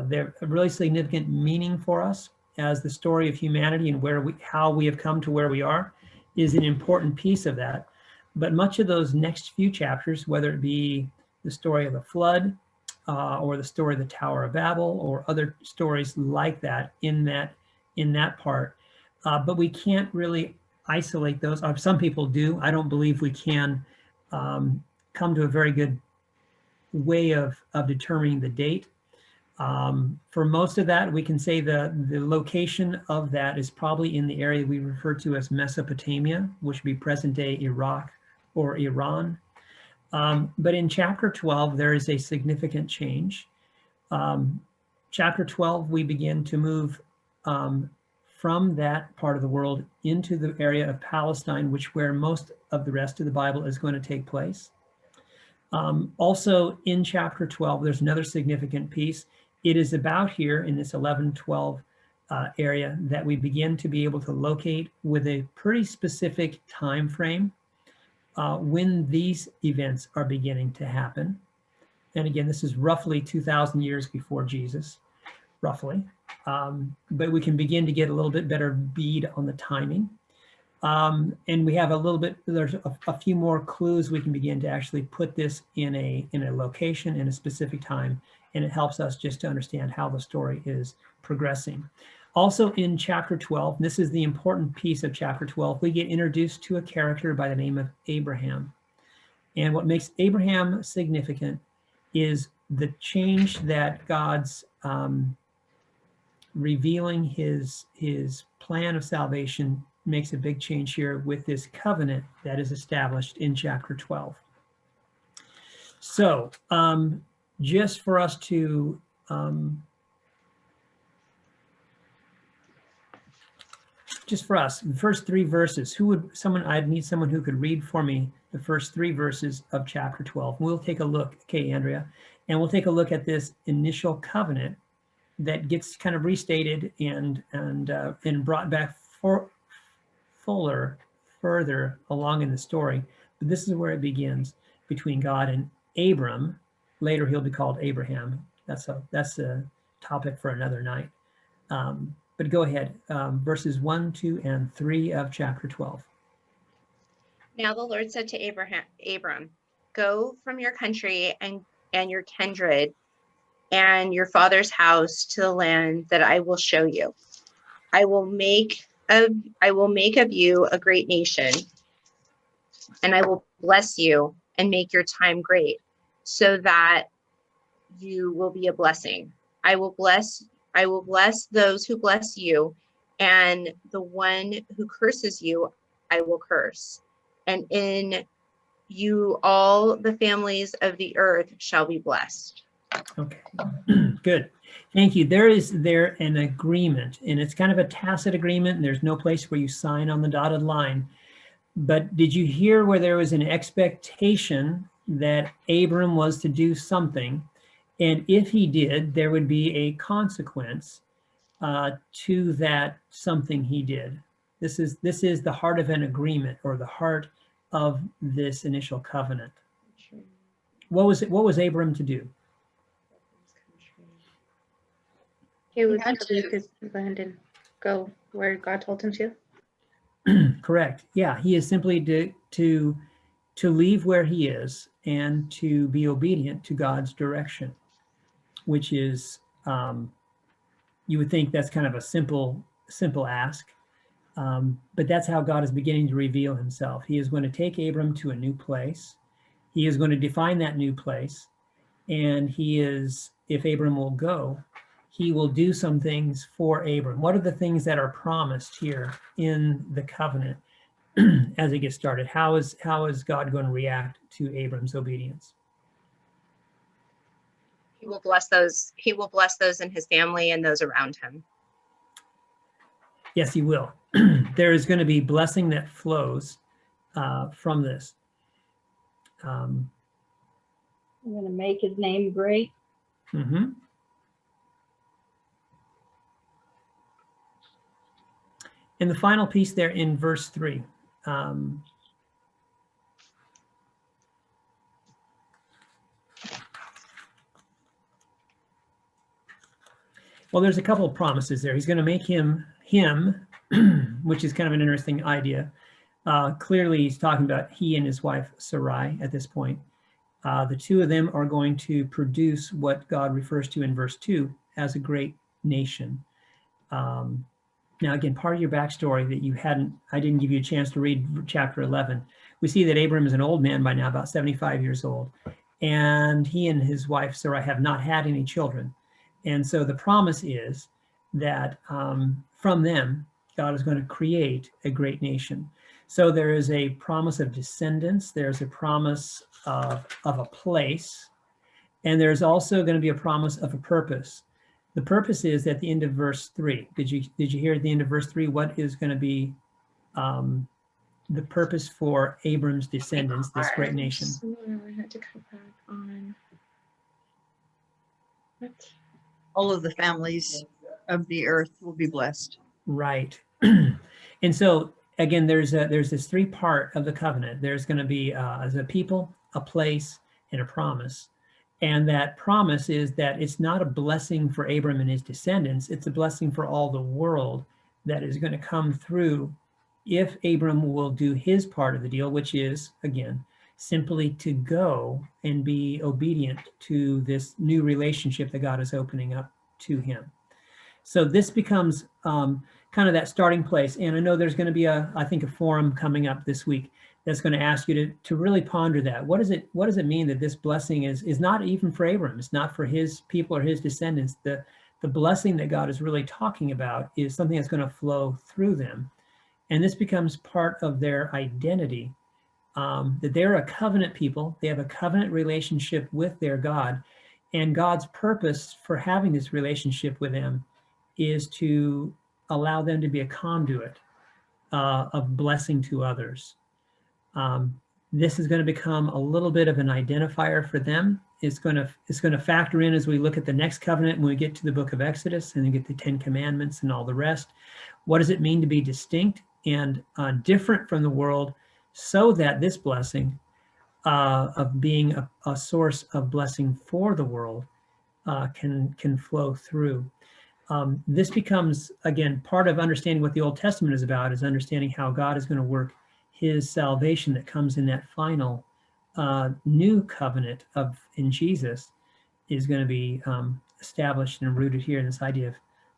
they're a really significant meaning for us as the story of humanity and how we have come to where we are is an important piece of that. But much of those next few chapters, whether it be the story of the flood or the story of the Tower of Babel or other stories like that in that part, but we can't really isolate those. Some people do. I don't believe we can come to a very good way of determining the date. For most of that, we can say the location of that is probably in the area we refer to as Mesopotamia, which would be present-day Iraq or Iran. But in chapter 12, there is a significant change. Chapter 12, we begin to move from that part of the world into the area of Palestine, where most of the rest of the Bible is going to take place. Also in chapter 12, there's another significant piece. It is about here in this 11-12 area that we begin to be able to locate with a pretty specific time frame when these events are beginning to happen. And again, this is roughly 2,000 years before Jesus, roughly. But we can begin to get a little bit better bead on the timing. And we have there's a few more clues we can begin to actually put this in a location in a specific time. And it helps us just to understand how the story is progressing. Also in chapter 12, this is the important piece of chapter 12, we get introduced to a character by the name of Abraham. And what makes Abraham significant is the change that God's revealing his plan of salvation makes a big change here with this covenant that is established in chapter 12. So just for us to just for us, the first 3 verses, I'd need someone who could read for me the first 3 verses of chapter 12. We'll take a look, okay, Andrea, and we'll take a look at this initial covenant that gets kind of restated and brought back further along in the story. But this is where it begins between God and Abram. Later, he'll be called Abraham. That's a topic for another night. But go ahead, verses 1, 2, and 3 of chapter 12. Now the Lord said to Abram, go from your country and your kindred and your father's house to the land that I will show you. I will make of you a great nation, and I will bless you and make your time great, so that you will be a blessing. I will bless those who bless you, and the one who curses you, I will curse. And in you, all the families of the earth shall be blessed. Okay, good. Thank you. There is an agreement, and it's kind of a tacit agreement, and there's no place where you sign on the dotted line. But did you hear where there was an expectation that Abram was to do something? And if he did, there would be a consequence to that something he did. This is the heart of an agreement, or the heart of this initial covenant. What was Abram to do? He was had to leave his land and go where God told him to. Correct. Yeah, he is simply to leave where he is and to be obedient to God's direction, which is, you would think that's kind of a simple ask, but that's how God is beginning to reveal himself. He is going to take Abram to a new place. He is going to define that new place, and if Abram will go, he will do some things for Abram. What are the things that are promised here in the covenant as it gets started? How is God going to react to Abram's obedience? He will bless those in his family and those around him. Yes, he will. There is going to be blessing that flows from this. I'm going to make his name great. Mm-hmm. And the final piece there in verse 3. Well, there's a couple of promises there. He's going to make him, which is kind of an interesting idea. Clearly, he's talking about he and his wife Sarai at this point. The two of them are going to produce what God refers to in verse 2 as a great nation. Now, again, part of your backstory that I didn't give you a chance to read chapter 11. We see that Abram is an old man by now, about 75 years old, and he and his wife Sarai have not had any children. And so the promise is that from them, God is going to create a great nation. So there is a promise of descendants. There's a promise of a place, and there's also going to be a promise of a purpose. The purpose is at the end of verse 3. Did you hear at the end of verse 3 what is going to be the purpose for Abram's descendants, this great nation? I had to come back on. What? All of the families of the earth will be blessed. Right. And so again, there's this 3-part of the covenant. There's going to be as a people, a place, and a promise. And that promise is that it's not a blessing for Abram and his descendants. It's a blessing for all the world that is going to come through if Abram will do his part of the deal, which is, again, simply to go and be obedient to this new relationship that God is opening up to him. So this becomes kind of that starting place. And I know there's going to be I think a forum coming up this week that's going to ask you to really ponder that. What does it mean that this blessing is not even for Abram? It's not for his people or his descendants. The blessing that God is really talking about is something that's going to flow through them. And this becomes part of their identity that they're a covenant people. They have a covenant relationship with their God. And God's purpose for having this relationship with them is to allow them to be a conduit of blessing to others. This is going to become a little bit of an identifier for them. It's going to factor in as we look at the next covenant when we get to the book of Exodus and then get the 10 Commandments and all the rest. What does it mean to be distinct and different from the world, so that this blessing of being a source of blessing for the world can flow through? This becomes, again, part of understanding what the Old Testament is about, is understanding how God is going to work his salvation that comes in that final new covenant in Jesus is going to be established and rooted here in this idea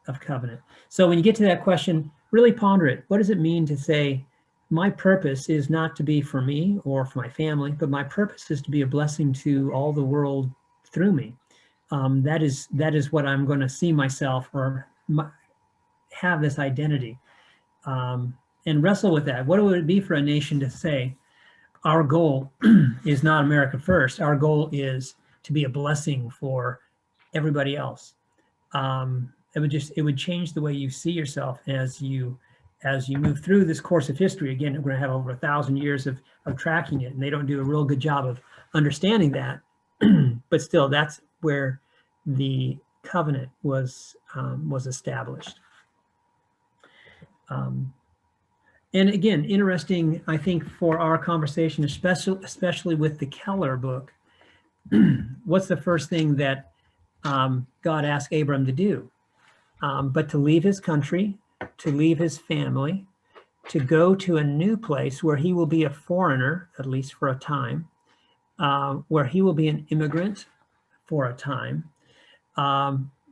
of covenant. So when you get to that question, really ponder it. What does it mean to say, my purpose is not to be for me or for my family, but my purpose is to be a blessing to all the world through me? That is what I'm going to see myself, or have this identity, and wrestle with that. What would it be for a nation to say, our goal is not America first. Our goal is to be a blessing for everybody else. It would change the way you see yourself as you move through this course of history. Again, we're going to have over 1,000 years of tracking it, and they don't do a real good job of understanding that. But still, that's where the covenant was established. And again, interesting, I think, for our conversation, especially with the Keller book, what's the first thing that God asked Abram to do? But to leave his country, to leave his family, to go to a new place where he will be a foreigner, at least for a time, where he will be an immigrant for a time.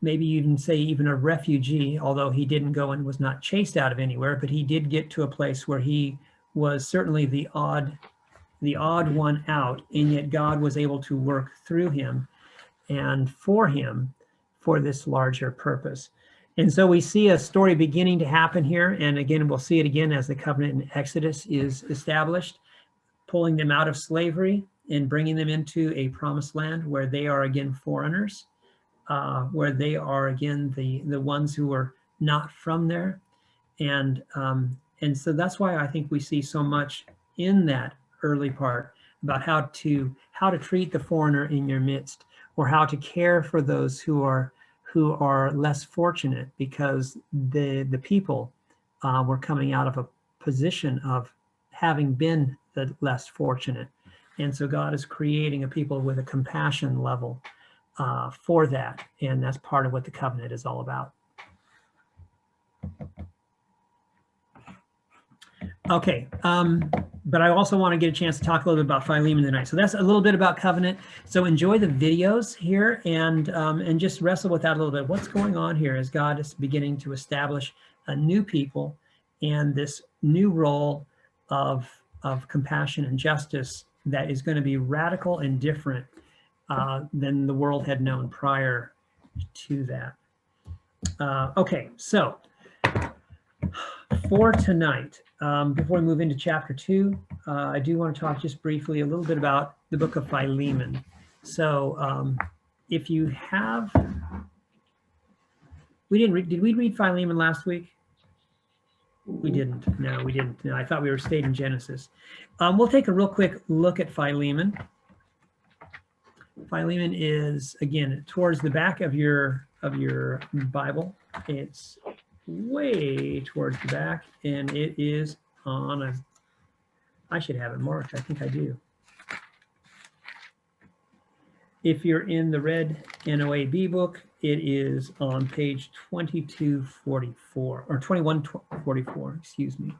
Maybe you can say even a refugee, although he didn't go and was not chased out of anywhere, but he did get to a place where he was certainly the odd one out, and yet God was able to work through him and for him for this larger purpose. And so we see a story beginning to happen here. And again, we'll see it again as the covenant in Exodus is established, pulling them out of slavery and bringing them into a promised land where they are again foreigners. Where they are again the ones who are not from there, and so that's why I think we see so much in that early part about how to treat the foreigner in your midst, or how to care for those who are less fortunate, because the people were coming out of a position of having been the less fortunate, and so God is creating a people with a compassion level for that, and that's part of what the covenant is all about. Okay, but I also want to get a chance to talk a little bit about Philemon tonight. So that's a little bit about covenant. So enjoy the videos here and just wrestle with that a little bit. What's going on here as God is beginning to establish a new people and this new role of compassion and justice that is going to be radical and different than the world had known prior to that. Okay, so for tonight, before we move into chapter 2, I do want to talk just briefly a little bit about the book of Philemon. So if you have, did we read Philemon last week? We didn't. No, we didn't. No, I thought we were stayed in Genesis. We'll take a real quick look at Philemon. Philemon is, again, towards the back of your Bible. It's way towards the back, and it is on I should have it marked. I think I do. If you're in the red NOAB book, it is on page 2244 or 2144, excuse me.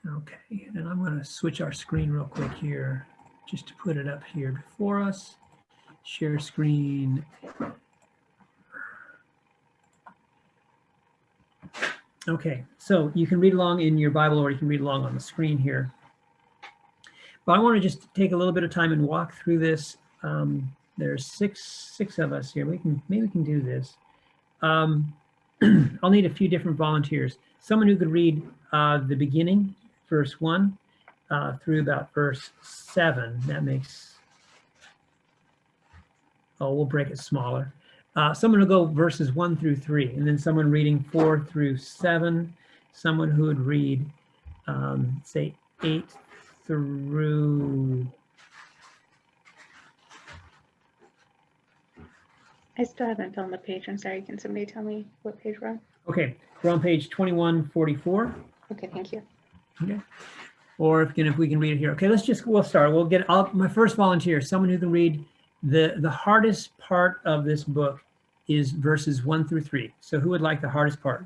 Okay, and I'm going to switch our screen real quick here, just to put it up here before us. Share screen. Okay, so you can read along in your Bible or you can read along on the screen here. But I want to just take a little bit of time and walk through this. There's six of us here. Maybe we can do this. I'll need a few different volunteers. Someone who could read the beginning, verse 1, through about verse 7. That makes, we'll break it smaller. Someone will go verses 1 through 3, and then someone reading 4 through 7. Someone who would read, say, 8 through. I still haven't found the page. I'm sorry. Can somebody tell me what page we're on? Okay, we're on page 2144. Okay, thank you. Okay. Or if we can read it here. Okay, we'll start. We'll get my first volunteer, someone who can read the hardest part of this book is verses 1 through 3. So who would like the hardest part?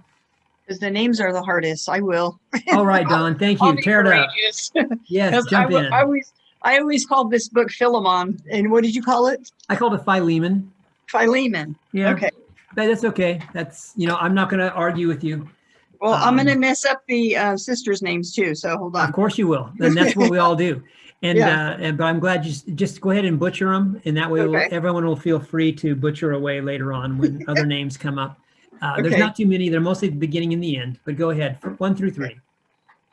Because the names are the hardest. I will. All right, Don, thank I'll you. be Tear it up. courageous. Yes, 'Cause jump in. I always called this book Philemon. And what did you call it? I called it Philemon. Philemon. Yeah. Okay. That's okay. That's, I'm not going to argue with you. Well, I'm going to Um, mess up the sisters' names too. So hold on. Of course you will. And that's what we all do. And, Yeah. but I'm glad you just go ahead and butcher them. And that way Okay. everyone will feel free to butcher away later on when other names come up. There's Okay. not too many. They're mostly the beginning and the end, but go ahead. 1 through 3.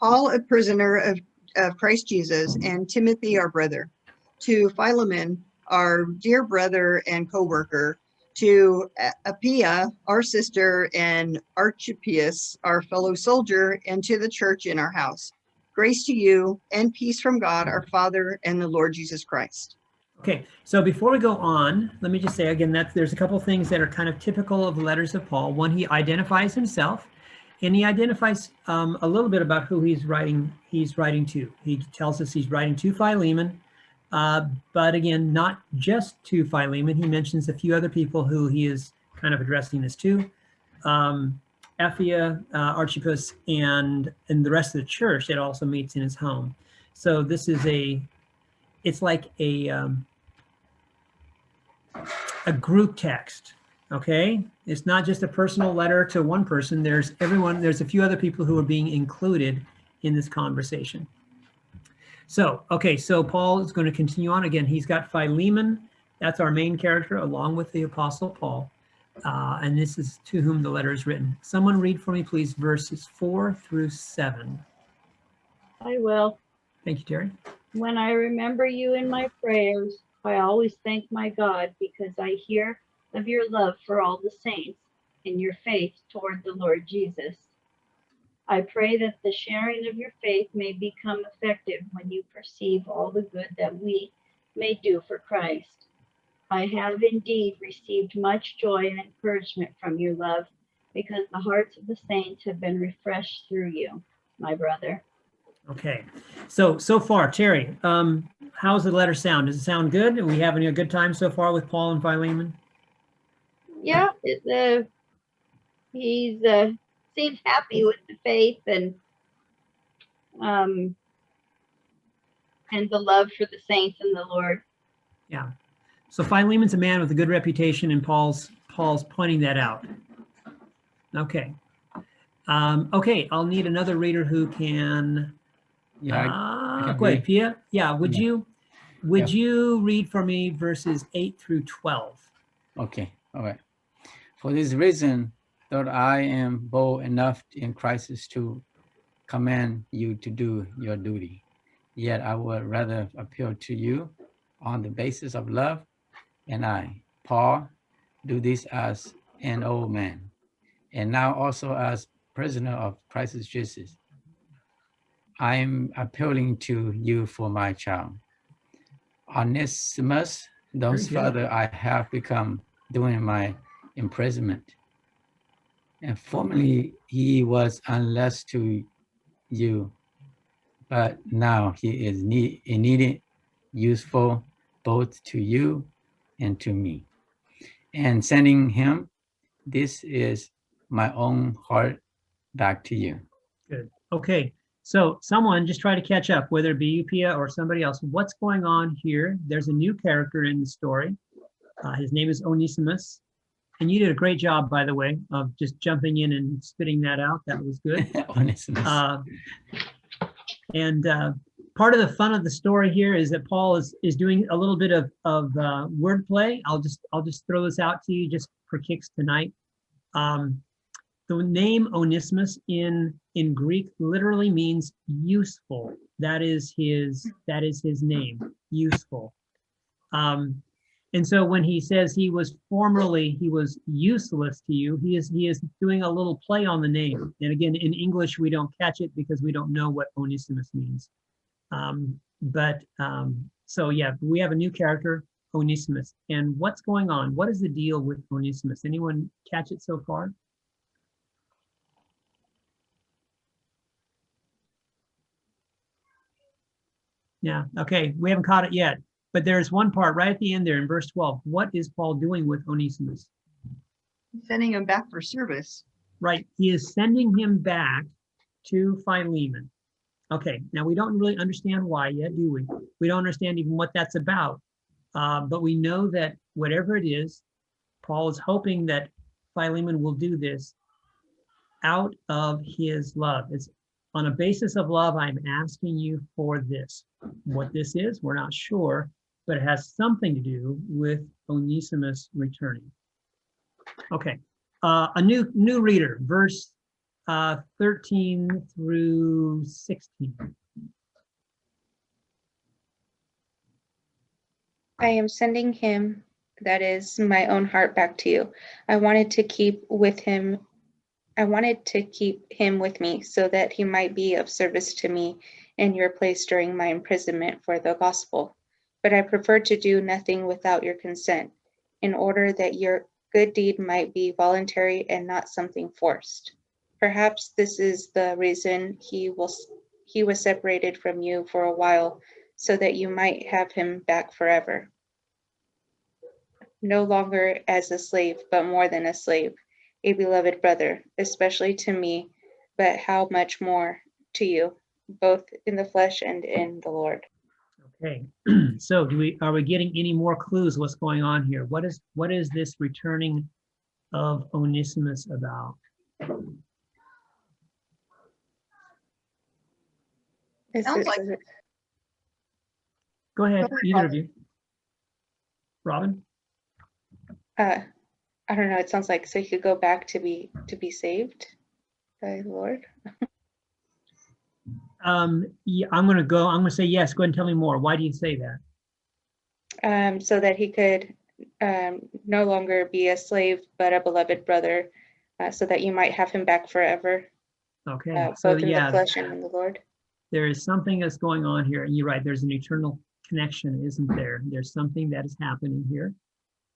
Paul, a prisoner of Christ Jesus, and Timothy, our brother, to Philemon, our dear brother and co-worker, to Apphia, our sister, and Archippus, our fellow soldier, and to the church in our house. Grace to you and peace from God, our Father, and the Lord Jesus Christ. Okay, so before we go on, let me just say again that there's a couple of things that are kind of typical of the letters of Paul. One, he identifies himself, and he identifies a little bit about who he's writing to. He tells us he's writing to Philemon, but again, not just to Philemon. He mentions a few other people who he is kind of addressing this to. Apphia, Archippus, and the rest of the church that also meets in his home. So this is it's like a group text, okay? It's not just a personal letter to one person. There's a few other people who are being included in this conversation. So, okay, so Paul is going to continue on. Again, he's got Philemon. That's our main character, along with the Apostle Paul. And this is to whom the letter is written. Someone read for me, please, verses 4 through 7. I will. Thank you, Terry. When I remember you in my prayers, I always thank my God because I hear of your love for all the saints and your faith toward the Lord Jesus. I pray that the sharing of your faith may become effective when you perceive all the good that we may do for Christ. I have indeed received much joy and encouragement from your love because the hearts of the saints have been refreshed through you, my brother. Okay, so far, Terry, how's the letter sound? Does it sound good? Are we having a good time so far with Paul and Philemon? Yeah, he's seems happy with the faith and the love for the saints and the Lord. Yeah. So Philemon's a man with a good reputation, and Paul's pointing that out. Okay. Okay, I'll need another reader who can. Yeah, I can Go ahead, read. Pia. Yeah, would Yeah. you read for me verses 8 through 12? Okay, all right. For this reason, though I am bold enough in crisis to command you to do your duty, yet I would rather appeal to you on the basis of love, and I, Paul, do this as an old man, and now also as prisoner of Christ Jesus. I am appealing to you for my child. Onesimus, those Very good. father I have become during my imprisonment. And formerly he was unless to you, but now he is needed, useful both to you and to me. And sending him, this is my own heart back to you. Good. Okay. So someone just try to catch up, whether it be you, Pia, or somebody else. What's going on here? There's a new character in the story. His name is Onesimus. And you did a great job, by the way, of just jumping in and spitting that out. That was good. Onesimus. Part of the fun of the story here is that Paul is doing a little bit of wordplay. I'll just throw this out to you just for kicks tonight. The name Onesimus in Greek literally means useful. That is his name, useful. And so when he says he was useless to you, he is doing a little play on the name. And again, in English, we don't catch it because we don't know what Onesimus means. So yeah, we have a new character, Onesimus. And what's going on? What is the deal with Onesimus? Anyone catch it so far? Yeah, okay, we haven't caught it yet. But there's one part right at the end there in verse 12. What is Paul doing with Onesimus? Sending him back for service. Right, he is sending him back to Philemon. Okay, now we don't really understand why yet, do we? We don't understand even what that's about. But we know that whatever it is, Paul is hoping that Philemon will do this out of his love. It's on a basis of love, I'm asking you for this. What this is, we're not sure, but it has something to do with Onesimus returning. Okay, a new reader, verse 13 through 16. I am sending him, that is my own heart, back to you. I wanted to keep him with me so that he might be of service to me in your place during my imprisonment for the gospel. But I prefer to do nothing without your consent, in order that your good deed might be voluntary and not something forced. Perhaps this is the reason he was separated from you for a while, so that you might have him back forever. No longer as a slave, but more than a slave, a beloved brother, especially to me, but how much more to you, both in the flesh and in the Lord. Okay, so are we getting any more clues what's going on here? What is this returning of Onesimus about? Sounds like Go ahead, Go ahead, either of Robin. you. Robin? I don't know, it sounds like so he could go back to be saved by the Lord. Yeah, I'm gonna say yes. Go ahead and tell me more. Why do you say that? So that he could no longer be a slave, but a beloved brother, so that you might have him back forever, Okay, so both in the yeah, flesh and in the Lord. there is something that's going on here, and you're right. There's an eternal connection, isn't there? There's something that is happening here,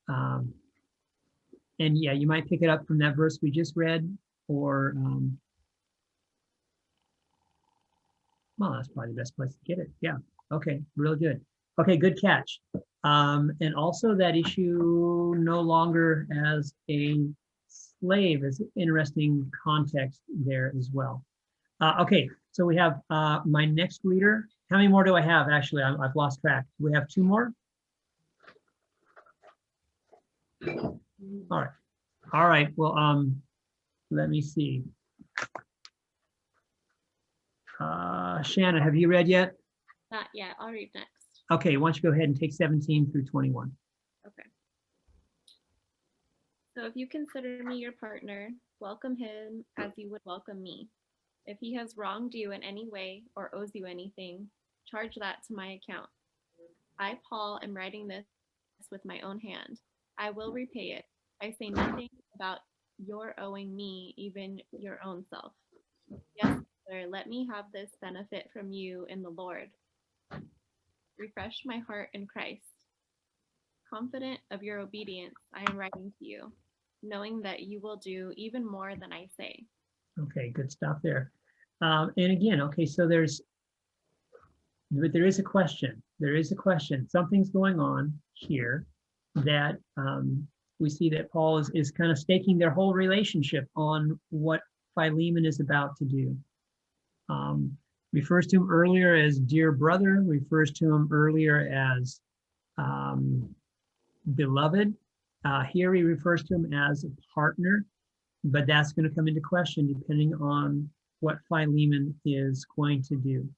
and yeah, you might pick it up from that verse we just read, or well, that's probably the best place to get it. Yeah. Okay. Really good. Okay. Good catch. And also that issue no longer as a slave is an interesting context there as well. Okay. So we have my next reader. How many more do I have? Actually, I've lost track. We have two more. All right. All right. Well, let me see. Shanna, have you read yet? Not yet. I'll read next. Okay, why don't you go ahead and take 17 through 21. Okay. So if you consider me your partner, welcome him as you would welcome me. If he has wronged you in any way or owes you anything, charge that to my account. I, Paul, am writing this with my own hand. I will repay it. I say nothing about your owing me even your own self. Yes, Father, let me have this benefit from you in the Lord. Refresh my heart in Christ. Confident of your obedience, I am writing to you, knowing that you will do even more than I say. Okay, good stuff there. And again, okay, so there is a question. There is a question. Something's going on here that we see that Paul is kind of staking their whole relationship on what Philemon is about to do. refers to him earlier as dear brother, refers to him earlier as beloved. Here he refers to him as a partner, but that's going to come into question depending on what Philemon is going to do.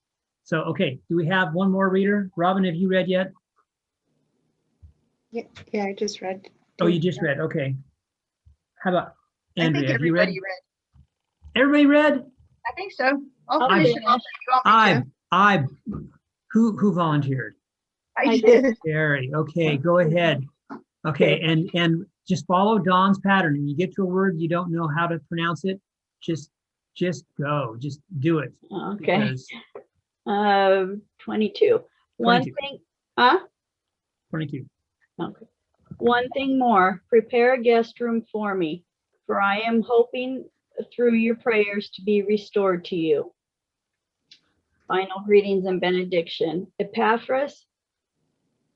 So, okay, do we have one more reader? Robin, have you read yet? Yeah, I just read. Oh, you just read. Okay. How about I think Andrea? Have you read? everybody read. Everybody read? I think so. I'll I'll finish finish. it off if you want me I, to. who volunteered? I did. Terry. Okay, go ahead. Okay, and just follow Dawn's pattern. And you get to a word you don't know how to pronounce it, just go, just do it. Okay. Because 22. One 22. thing, huh? 22. Okay. One thing more, prepare a guest room for me, for I am hoping through your prayers to be restored to you. Final greetings and benediction. Epaphras,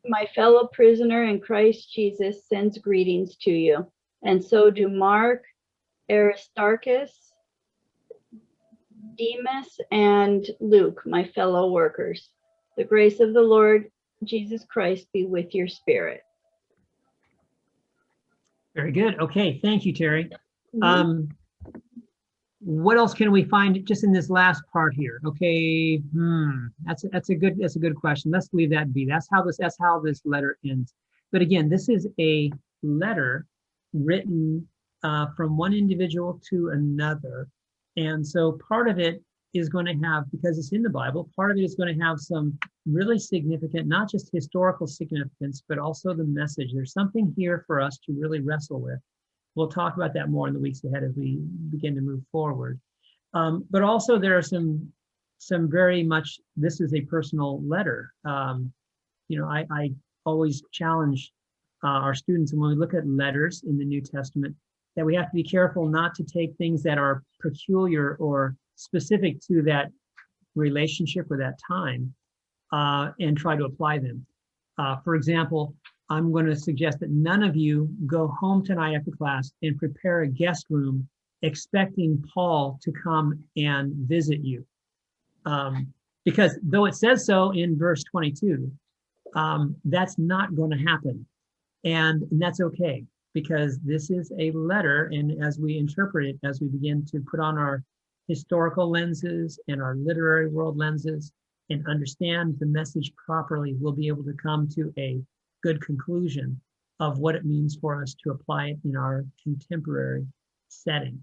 my fellow prisoner in Christ Jesus, sends greetings to you. And so do Mark, Aristarchus, Demas, and Luke, my fellow workers. The grace of the Lord Jesus Christ be with your spirit. Very good. Okay, thank you, Terry. Mhm. What else can we find just in this last part here? Okay, that's a good question. Let's leave that be. That's how this letter ends. But again, this is a letter written from one individual to another, and so part of it is going to have, because it's in the Bible, part of it is going to have some really significant, not just historical significance, but also the message. There's something here for us to really wrestle with. We'll talk about that more in the weeks ahead as we begin to move forward. But also there are some very much, this is a personal letter. I always challenge our students, and when we look at letters in the New Testament, that we have to be careful not to take things that are peculiar or specific to that relationship or that time and try to apply them. For example, I'm going to suggest that none of you go home tonight after class and prepare a guest room expecting Paul to come and visit you. Because though it says so in verse 22, that's not going to happen. And that's okay, because this is a letter, and as we interpret it, as we begin to put on our historical lenses and our literary world lenses and understand the message properly, we'll be able to come to a good conclusion of what it means for us to apply it in our contemporary setting.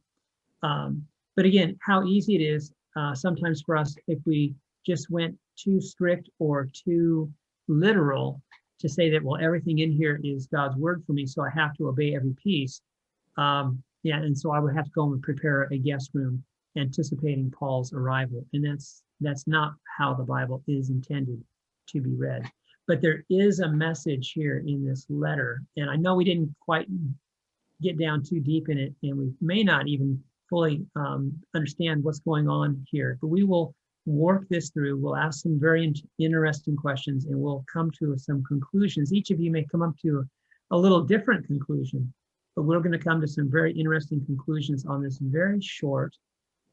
But again, how easy it is sometimes for us, if we just went too strict or too literal, to say that, well, everything in here is God's word for me, so I have to obey every piece. And so I would have to go and prepare a guest room anticipating Paul's arrival. And that's not how the Bible is intended to be read. But there is a message here in this letter, and I know we didn't quite get down too deep in it, and we may not even fully understand what's going on here, but we will work this through. We'll ask some very interesting questions, and we'll come to some conclusions. Each of you may come up to a little different conclusion, but we're going to come to some very interesting conclusions on this very short,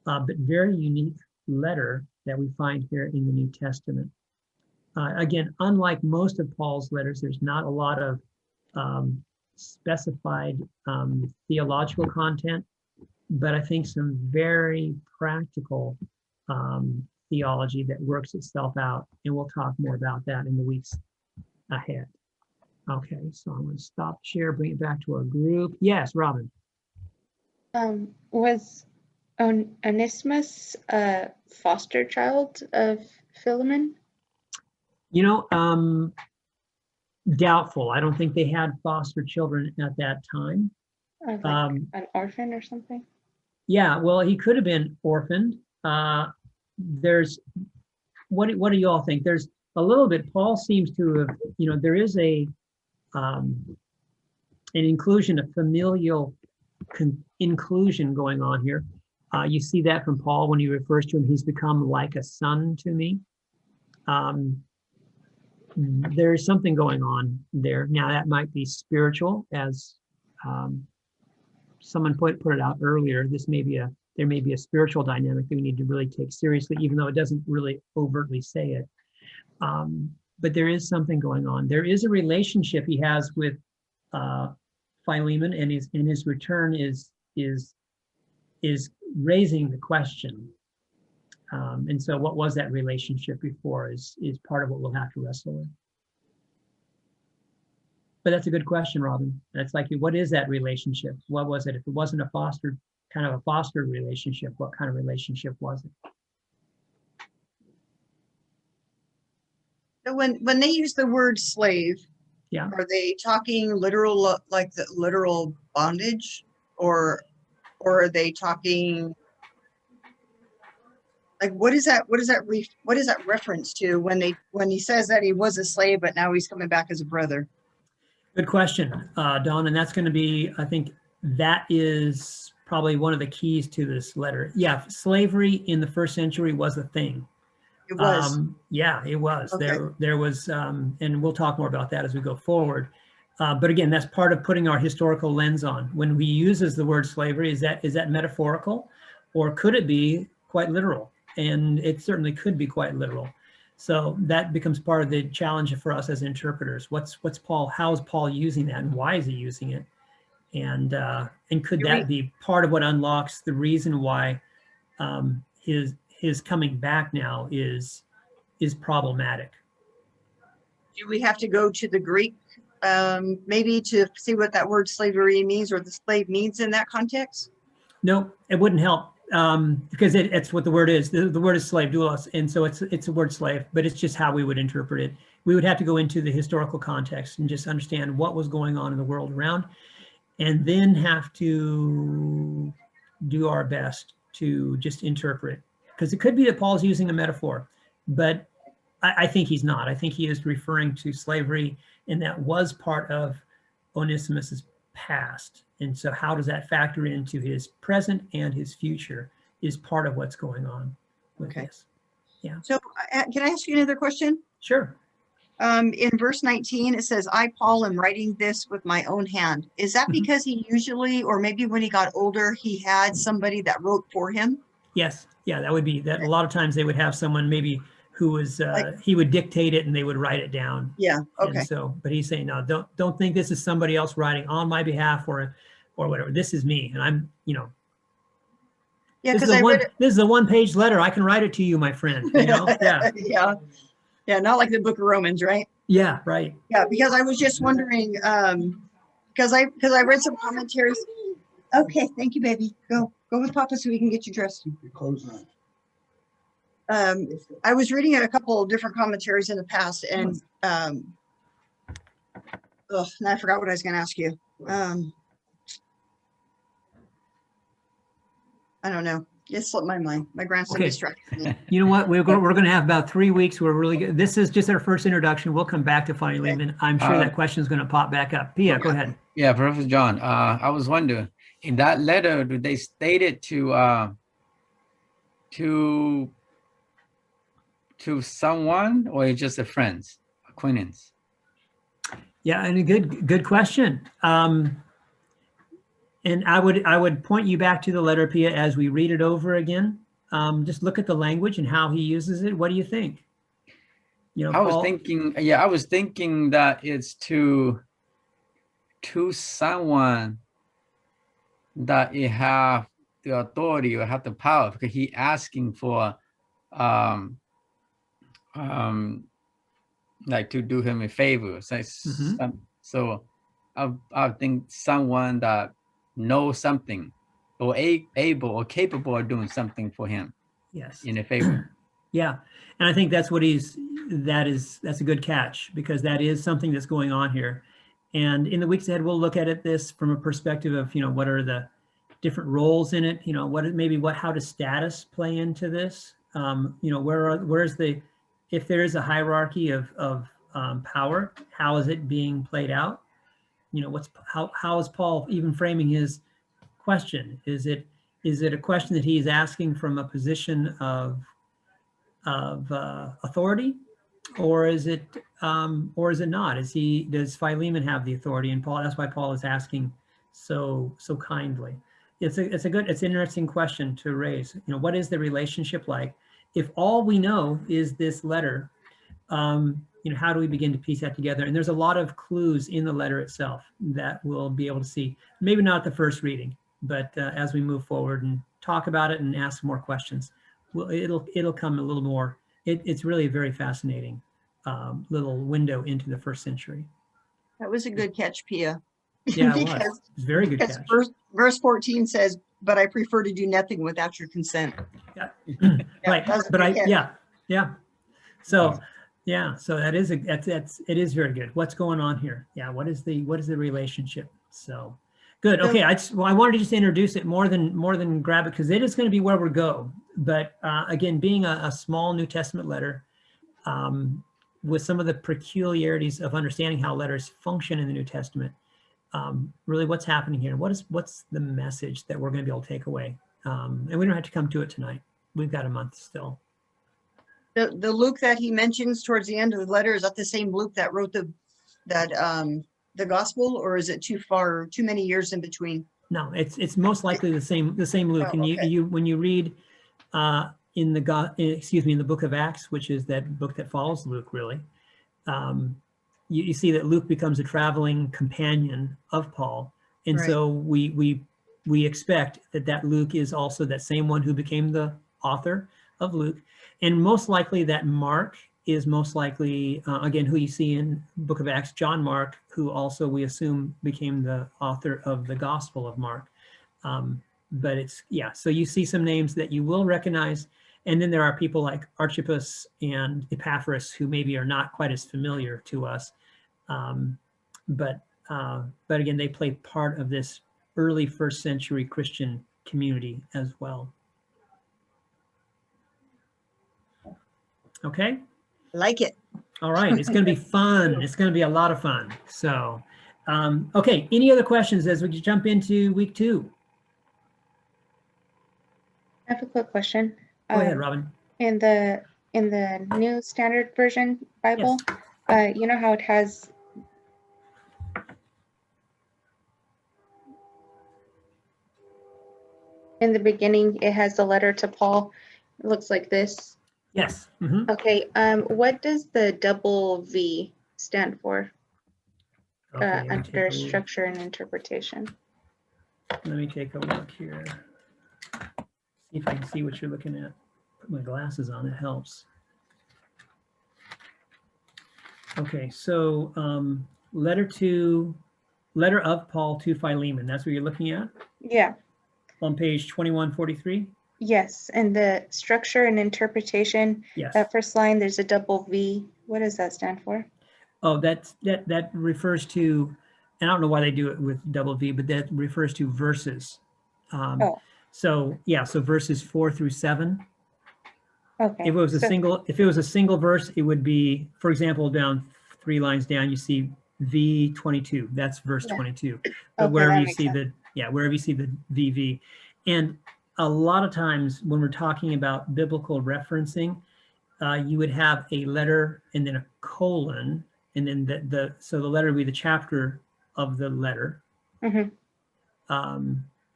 but very unique letter that we find here in the New Testament. Again, unlike most of Paul's letters, there's not a lot of specified theological content, but I think some very practical theology that works itself out. And we'll talk more about that in the weeks ahead. Okay, so I'm going to stop share, bring it back to our group. Yes, Robin. Was Onesimus a foster child of Philemon? Doubtful. I don't think they had foster children at that time. Like an orphan or something? Yeah, well, he could have been orphaned. There's, what do you all think? There's a little bit, Paul seems to have, there is an inclusion, a familial inclusion going on here. You see that from Paul when he refers to him, he's become like a son to me. There's something going on there. Now that might be spiritual, as someone put it out earlier. This may be a there may be a spiritual dynamic that we need to really take seriously, even though it doesn't really overtly say it. But there is something going on. There is a relationship he has with Philemon, and his return is raising the question. And so what was that relationship before is part of what we'll have to wrestle with. But that's a good question, Robin. That's like, what is that relationship? What was it? If it wasn't a fostered relationship, what kind of relationship was it? So when they use the word slave, Yeah. are they talking literal, like the literal bondage, or are they talking like what is that reference to when he says that he was a slave but now he's coming back as a brother? Good question, Don, and that's going to be, I think that is probably one of the keys to this letter. Yeah, slavery in the first century was a thing. It was. Yeah, it was. Okay. There was, and we'll talk more about that as we go forward. But again, that's part of putting our historical lens on. When we uses the word slavery, is that metaphorical, or could it be quite literal? And it certainly could be quite literal. So that becomes part of the challenge for us as interpreters. What's Paul? How is Paul using that, and why is he using it? And could that be part of what unlocks the reason why his coming back now is problematic? Do we have to go to the Greek maybe to see what that word slavery means, or the slave means in that context? No, it wouldn't help, because it's what the word is. The word is slave, doulos, and so it's a word slave, but it's just how we would interpret it. We would have to go into the historical context and just understand what was going on in the world around, and then have to do our best to just interpret. Because it could be that Paul's using a metaphor, but I think he's not. I think he is referring to slavery, and that was part of Onesimus's past. And so how does that factor into his present and his future is part of what's going on with this. Yeah. So can I ask you another question? Sure. In verse 19, it says, I, Paul, am writing this with my own hand. Is that because he usually, or maybe when he got older, he had somebody that wrote for him? Yes. Yeah, that would be that. A lot of times they would have someone maybe who was, he would dictate it and they would write it down. Yeah. Okay. And so, but he's saying, no, don't think this is somebody else writing on my behalf or whatever. This is me. And I'm, Yeah, this because is a one-page letter. I can write it to you, my friend. You know? Yeah. Yeah, not like the Book of Romans, right? Yeah, right. Yeah, because I was just wondering, because I read some commentaries. Okay, thank you, baby. Go with Papa so we can get you dressed. Keep your clothes on. I was reading a couple of different commentaries in the past, and now I forgot what I was going to ask you. I don't know. It slipped my mind. My grandson distracted me. You know what? We're going to have about 3 weeks. We're really good. This is just our first introduction. We'll come back to Philemon. I'm sure that question is going to pop back up. Pia, go ahead. Yeah, Professor John, I was wondering, in that letter, do they state it to someone, or it's just a friends, acquaintance? Yeah, and a good question. And I would point you back to the letter, Pia, as we read it over again. Just look at the language and how he uses it. What do you think? You know, I was thinking that it's to someone that you have the authority or have the power, because he asking for like to do him a favor. So I think someone that knows something or able or capable of doing something for him. Yes. In a favor. Yeah. And I think that's what that's a good catch, because that is something that's going on here. And in the weeks ahead, we'll look at this from a perspective of, what are the different roles in it? How does status play into this? If there is a hierarchy of power, how is it being played out? How is Paul even framing his question? Is it a question that he's asking from a position of authority, or is it not? Does Philemon have the authority? And Paul, that's why Paul is asking so kindly. it's an interesting question to raise. You know, what is the relationship like? If all we know is this letter, you know, how do we begin to piece that together? And there's a lot of clues in the letter itself that we'll be able to see. Maybe not the first reading, but as we move forward and talk about it and ask more questions, well, it'll come a little more. It's really a very fascinating little window into the first century. That was a good catch, Pia. Yeah, it was. Because- It's a very good Because catch. verse 14 says, but I prefer to do nothing without your consent. Right, that's a but good catch. yeah. So, yeah, so it is very good. What's going on here? Yeah, what is the relationship? So, good. Okay, I wanted to just introduce it more than grab it because it is going to be where we go. But again, being a small New Testament letter, with some of the peculiarities of understanding how letters function in the New Testament, really what's happening here? What's the message that we're going to be able to take away? And we don't have to come to it tonight. We've got a month still. The Luke that he mentions towards the end of the letter, is that the same Luke that wrote the gospel, or is it too many years in between? No, it's most likely the same Luke. Oh, And okay. you when you read in the book of Acts, which is that book that follows Luke, really, you see that Luke becomes a traveling companion of Paul, and Right. so we expect that Luke is also that same one who became the author of Luke, and most likely that Mark is most likely again who you see in book of Acts, John Mark, who also we assume became the author of the Gospel of Mark. But so you see some names that you will recognize, and then there are people like Archippus and Epaphras who maybe are not quite as familiar to us, but again they play part of this early first century Christian community as well. Okay. Like it. All right, it's going to be fun. It's going to be a lot of fun. So, okay, any other questions as we jump into week 2? I have a quick question. Go ahead, Robin. In the New Standard Version Bible, you know how it has in the beginning, it has the letter to Paul. It looks like this. Yes. Mhm. Okay. What does the double V stand for Okay, let me take under a look. structure and interpretation? Let me take a look here. See if I can see what you're looking at. Put my glasses on, it helps. Okay, so letter of Paul to Philemon, that's what you're looking at Yeah. on page 2143? Yes. And the structure and interpretation, Yes. that first line, there's a double V. What does that stand for? Oh, that refers to, and I don't know why they do it with double V, but that refers to verses. Oh. So yeah, so verses 4 through 7. Okay. If it was a single verse, it would be, for example, down 3 lines down, you see V22. That's verse Yeah. 22. But Okay, wherever that you makes see sense. wherever you see the VV, and a lot of times when we're talking about biblical referencing, you would have a letter and then a colon, and then so the letter would be the chapter of the letter. Mhm.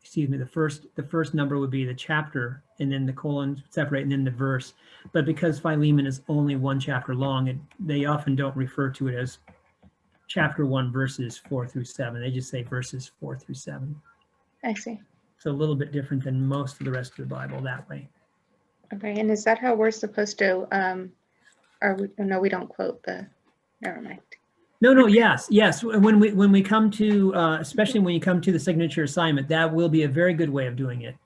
Excuse me, the first number would be the chapter, and then the colon separate, and then the verse. But because Philemon is only 1 chapter long, they often don't refer to it as chapter 1, verses 4 through 7. They just say verses 4 through 7. I see. It's a little bit different than most of the rest of the Bible that way. Okay. And is that how we're supposed to, no, we don't quote never mind. No, yes. When we come to, especially when you come to the signature assignment, that will be a very good way of doing it.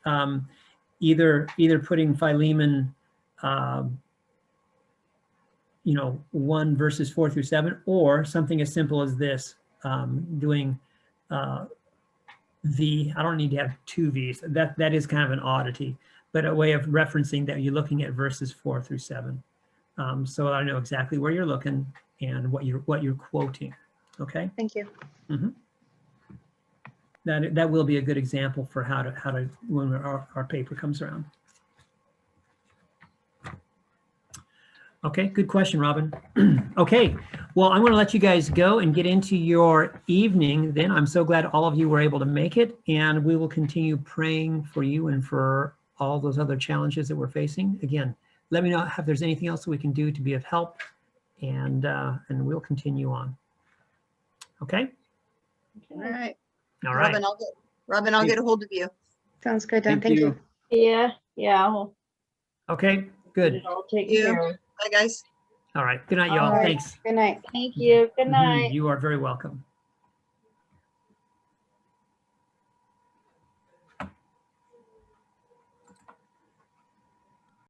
Either putting Philemon, 1 verses 4 through 7, or something as simple as this, doing V. I don't need to have 2 V's. That is kind of an oddity, but a way of referencing that you're looking at verses 4 through 7. So I know exactly where you're looking and what you're quoting. Okay. Thank you. That will be a good example for how to when our paper comes around. Okay, good question, Robin. Okay, well, I'm going to let you guys go and get into your evening then. I'm so glad all of you were able to make it, and we will continue praying for you and for all those other challenges that we're facing. Again, let me know if there's anything else that we can do to be of help, and we'll continue on. Okay? All right. All right. Robin, I'll get a hold of you. Sounds good, Don. Thank you. Yeah, I'll Okay, get good. it all taken Yeah. care of. Bye, guys. All right. Good night, All y'all. right. Thanks. Good night. Thank you. Good Mhm, night. You are very welcome.